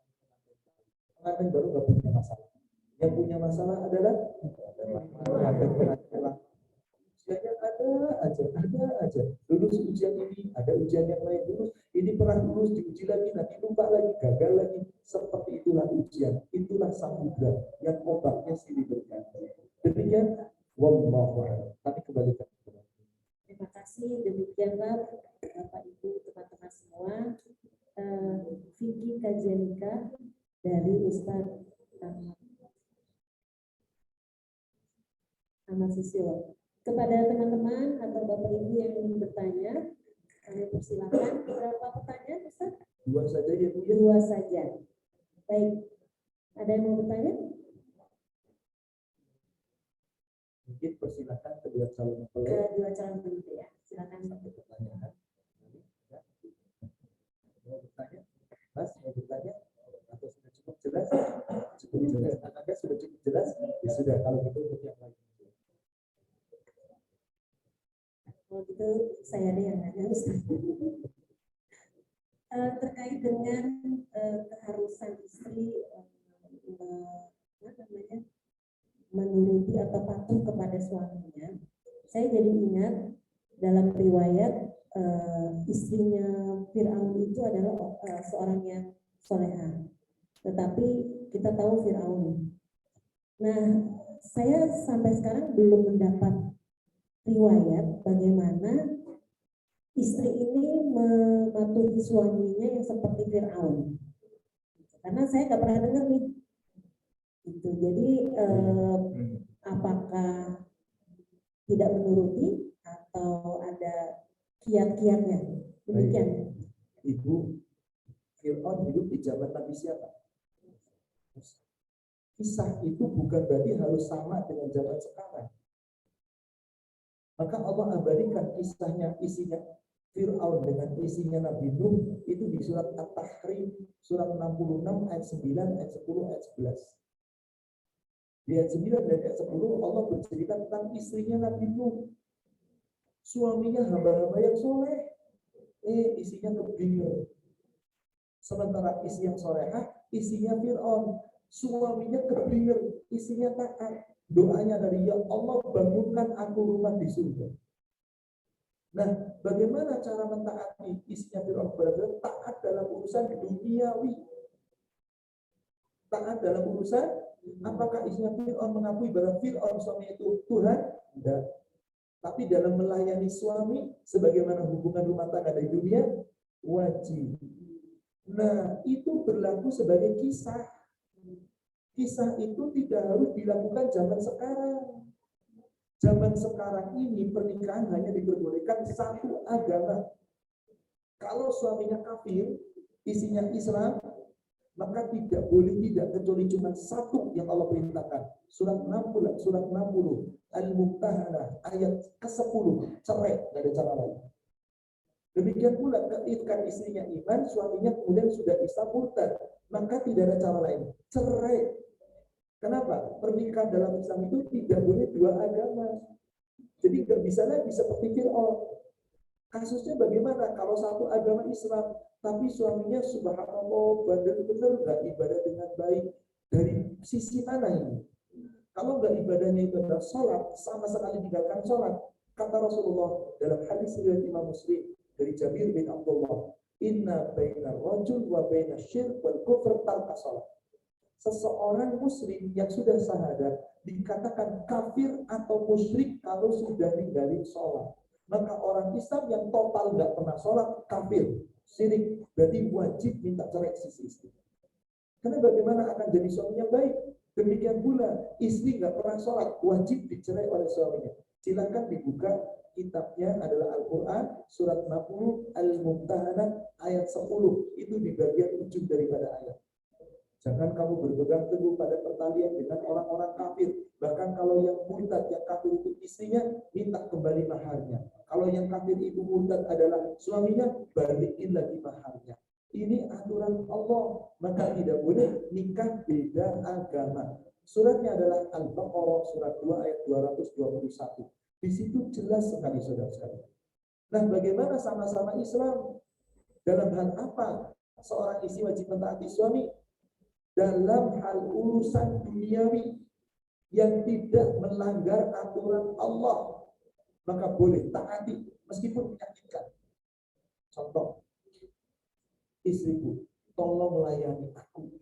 pengantin baru nggak punya masalah. Yang punya masalah adalah ujiannya ada aja. Lulus ujian ini, ada ujian yang lain, lulus ini pernah lulus, diuji lagi, nanti lupa lagi, gagal lagi. Seperti itulah ujian, itulah samudra yang obatnya silih berganti. Demikian, wallahu a'lam. Kami kembalikan. Terima kasih, demikianlah Bapak Ibu teman-teman semua, fikih kajian nikah dari Ustadz Ahmad Susilo. Kepada teman-teman atau Bapak Ibu yang ingin bertanya, kami persilakan. Berapa pertanyaan, Ustaz? 2 saja ya, Bu. 2 saja. Baik. Ada yang mau bertanya? Mungkin persilakan kedua calon mempelai. Kedua calon mempelai ya. Silakan. Satu pertanyaan. Mau bertanya? Mas, mau bertanya? Atau sudah cukup jelas? Cukup jelas. Anda sudah cukup jelas? Ya sudah, kalau gitu untuk yang lain. Kalau gitu saya ada yang nanya, Ustaz. Terkait dengan keharusan istri menuruti atau patuh kepada suaminya, saya jadi ingat dalam riwayat istrinya Fir'aun itu adalah seorang yang soleha, tetapi kita tahu Fir'aun. Nah, saya sampai sekarang belum mendapat riwayat bagaimana istri ini mematuhi suaminya yang seperti Fir'aun. Karena saya nggak pernah dengar nih. Gitu. Jadi apakah tidak menuruti atau ada kiat-kiatnya? Demikian. Ibu, Fir'aun hidup di zaman Nabi siapa? Kisah itu bukan berarti harus sama dengan zaman sekarang. Maka Allah abadikan kisahnya, isinya Fir'aun dengan isinya Nabi Nuh itu di surat At-Tahrim, surat 66 ayat 9, ayat 10, ayat 11. Di ayat 9 dan ayat 10 Allah bercerita tentang istrinya Nabi Nuh. Suaminya hamba-hamba yang soleh, isinya kebingungan. Sementara isi yang solehah, isinya Fir'aun. Suaminya kebingungan, isinya taat. Doanya dari ya Allah bangunkan aku rumah di surga. Nah, bagaimana cara mentaati isinya Fir'aun kepada Fir'aun? Taat dalam urusan duniawi. Taat dalam urusan, apakah isinya Fir'aun mengakui bahwa Fir'aun suami itu Tuhan? Tidak. Tapi dalam melayani suami, sebagaimana hubungan rumah tangga di dunia, wajib. Nah, itu berlaku sebagai kisah. Kisah itu tidak harus dilakukan zaman sekarang. Zaman sekarang ini pernikahan hanya diperbolehkan satu agama. Kalau suaminya kafir, isinya Islam, maka tidak boleh tidak kecuali cuma satu yang Allah perintahkan. Surat 60 Al-Mumtahanah ayat ke-10, cerai, nggak ada cara lain. Demikian pula ketika istrinya iman, suaminya kemudian sudah Islam murtad, maka tidak ada cara lain, cerai. Kenapa? Pernikahan dalam Islam itu tidak boleh dua agama. Jadi nggak bisa lagi seperti Fir'aun. Kasusnya bagaimana kalau satu agama Islam, tapi suaminya subhanallah benar-benar nggak ibadah dengan baik. Dari sisi mana ini? Kalau nggak ibadahnya itu adalah sholat, sama sekali tinggalkan sholat. Kata Rasulullah dalam hadis riwayat Imam Muslim dari Jabir bin Abdullah, inna bainar rajul wa bainar syirk wal kufr tarka sholat. Seseorang muslim yang sudah syahadat dikatakan kafir atau musyrik kalau sudah ninggalin sholat. Maka orang Islam yang total nggak pernah sholat kafir, syirik, berarti wajib minta cerai sisi istri. Karena bagaimana akan jadi suami yang baik? Demikian pula istri nggak pernah sholat, wajib dicerai oleh suaminya. Silakan dibuka kitabnya adalah Al-Quran surat 60 Al-Mumtahanah ayat 10, itu di bagian ujung daripada ayat. Jangan kamu berpegang teguh pada pertalian dengan orang-orang kafir. Bahkan kalau yang murtad, yang kafir itu istrinya, minta kembali maharnya. Kalau yang kafir itu murtad adalah suaminya, balikin lagi maharnya. Ini aturan Allah. Maka tidak boleh nikah beda agama. Suratnya adalah Al-Baqarah surat 2 ayat 221. Di situ jelas sekali saudara-saudara. Nah, bagaimana sama-sama Islam? Dalam hal apa seorang istri wajib mentaati suami? Dalam hal urusan duniawi yang tidak melanggar aturan Allah, maka boleh taati meskipun menyakitkan. Contoh, istriku, tolong layani aku.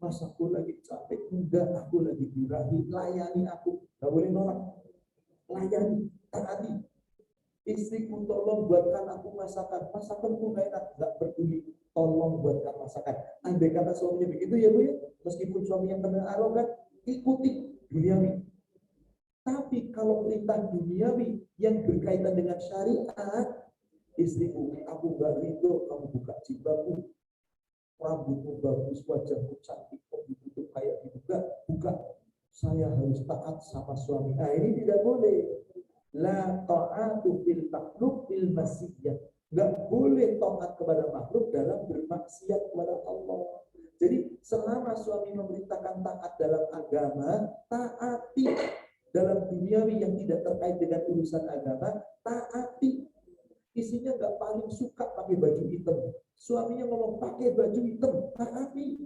Mas aku lagi capek, enggak, aku lagi birahi, layani aku. Nggak boleh nolak. Layani, taati. Istriku, tolong buatkan aku masakan. Masakanku nggak enak, nggak peduli. Tolong buatkan masakan. Andai kata suaminya begitu ya Bu ya, meskipun suaminya kena arogan, ikuti duniawi. Tapi kalau perintah duniawi yang berkaitan dengan syariat, istriku, aku nggak ridho, kamu buka jilbabmu, rambutmu bagus, wajahmu cantik, kok ditutup kayak gitu, buka. Saya harus taat sama suami. Nah ini tidak boleh. La ta'atu fil makhluk bil masiyah. Nggak boleh taat kepada makhluk dalam bermaksiat kepada Allah. Jadi selama suami memerintahkan taat dalam agama, taati. Dalam duniawi yang tidak terkait dengan urusan agama, taati. Isinya nggak paling suka pakai baju hitam. Suaminya ngomong pakai baju hitam, taati.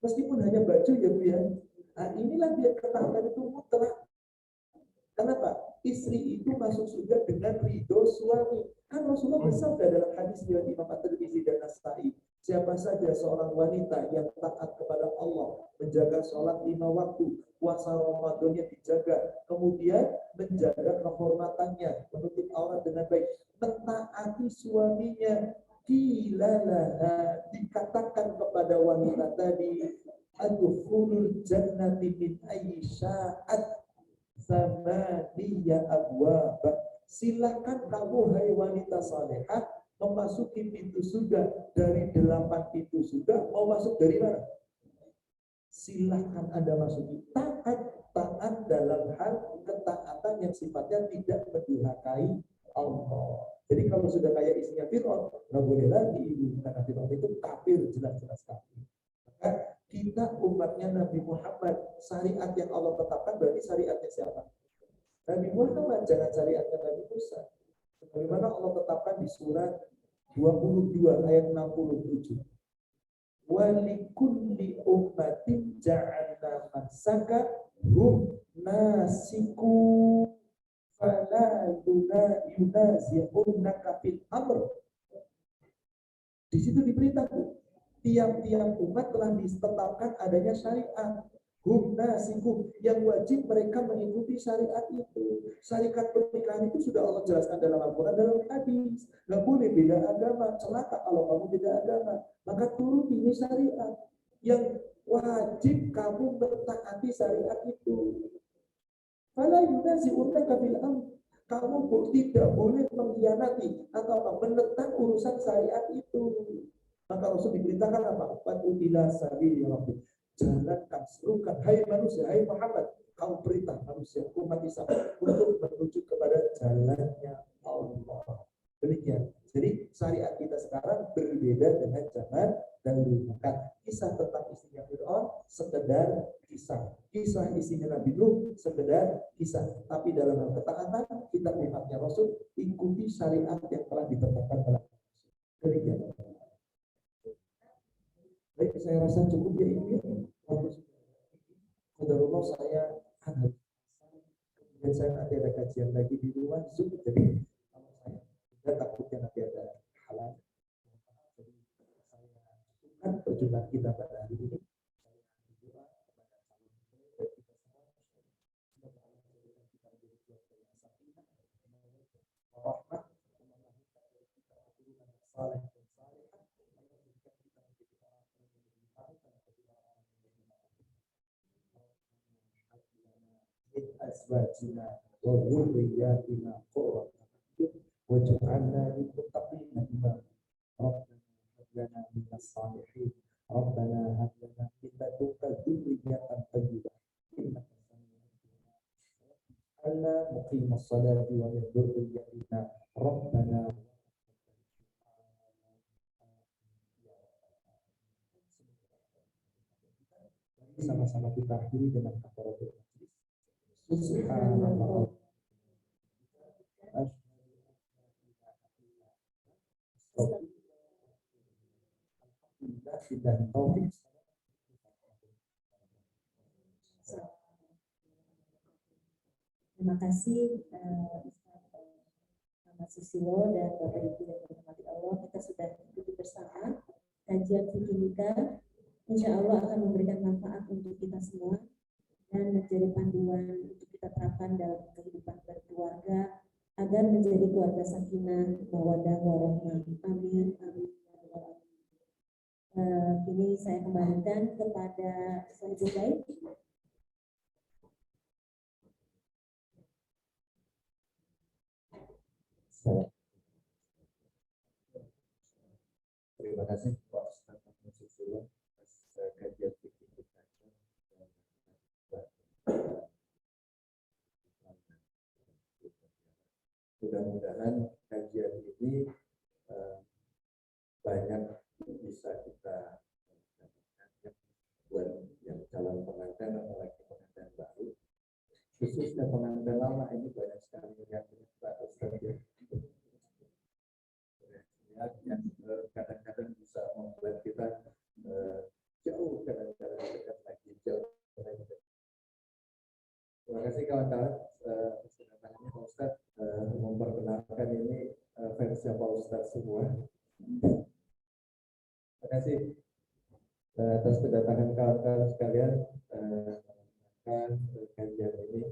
Meskipun hanya baju ya Bu ya. Nah inilah dia ketaatan itu mutlak. Kenapa? Istri itu masuk surga dengan ridho suami. Kan Rasulullah bersabda dalam hadis riwayat Imam At-Tirmidzi dan Nasa'i, siapa saja seorang wanita yang taat kepada Allah, menjaga sholat 5 waktu, puasa Ramadannya dijaga, kemudian menjaga kehormatannya, menutup aurat dengan baik, mentaati suaminya, kilalaha, dikatakan kepada wanita tadi, adkhulul jannati min ayyi sya'at samaniya abwab. Silakan kamu hai wanita salehah memasuki pintu surga dari 8 pintu surga. Mau masuk dari mana? Silakan Anda masuki. Taat dalam hal ketaatan yang sifatnya tidak mendurhakai Allah. Jadi kalau sudah kayak isinya Fir'aun, nggak boleh lagi ibu, karena Fir'aun itu kafir, jelas-jelas kafir. Maka kita umatnya Nabi Muhammad, syariat yang Allah tetapkan berarti syariatnya siapa? Nabi Muhammad, jangan syariatnya Nabi Musa. Bagaimana Allah tetapkan di surat 22 ayat 67. Wa likulli ummatin ja'alna mansaka hum nasiku fala yunazi'unaka fil amr. Di situ diberitakan tiap-tiap umat telah ditetapkan adanya syariat. nasikum, yang wajib mereka mengikuti syariat itu. Syariat pernikahan itu sudah Allah jelaskan dalam Al-Quran, dalam hadis. Nggak boleh beda agama, celaka kalau kamu beda agama. Maka turun ini syariat yang wajib kamu mentaati syariat itu. Fala yunazi'unaka bil amr. Kamu tidak boleh mengkhianati atau menentang urusan syariat itu. Maka Rasul diberitakan apa? Fatu ila sabili rabbik. Jalankan, serukan, hai manusia, hai Muhammad, kamu perintah manusia, umat Islam untuk menuju kepada jalannya Allah. Demikian. Jadi syariat kita sekarang berbeda dengan zaman dahulu. Maka kisah tentang istrinya Fir'aun sekedar kisah. Kisah istrinya Nabi Nuh sekedar kisah. Tapi dalam hal ketaatan kita umatnya Rasul ikuti syariat yang telah ditetapkan oleh Rasul. Demikian. Baik, saya rasa cukup ya ini. Qadarullah saya harus. Dan saya nanti ada kajian lagi di rumah Zoom. Jadi kalau saya tidak takutnya nanti ada halang. Jadi saya cukupkan perjumpaan kita pada hari ini. Saya berdoa kepada Allah dan kita semua. Rahmat, saleh. أزواجنا وذرياتنا قرة أعين واجعلنا للمتقين إماما ربنا هب لنا من الصالحين ربنا هب لنا من لدنك ذرية طيبة إنك سميع الدعاء وجعلنا مقيم الصلاة ومن ذريتنا ربنا sama-sama kita akhiri dengan kafaratul majlis. Subhanallah. Terima kasih Mas Susilo dan Bapak Ibu yang dirahmati Allah. Kita sudah ikuti bersama kajian fikih. Insya Allah akan memberikan manfaat untuk kita semua dan menjadi panduan untuk kita terapkan dalam kehidupan berkeluarga agar menjadi keluarga sakinah, mawaddah, warahmah. Amin. Amin. Kini saya kembalikan kepada Ustaz Baik. Terima kasih Pak Ustaz Susilo atas kajian fikih kita. Mudah-mudahan kajian ini banyak bisa kita dapatkan buat yang calon pengantin apalagi pengantin baru, khususnya pengantin lama ini banyak sekali yang Pak Ustaz yang kadang-kadang bisa membuat kita jauh, kadang-kadang dekat lagi jauh. Terima kasih kawan-kawan. Kedatangannya Pak Ustaz memperkenalkan ini versi Pak Ustaz semua. Terima kasih atas kedatangan kawan-kawan sekalian. Kajian ini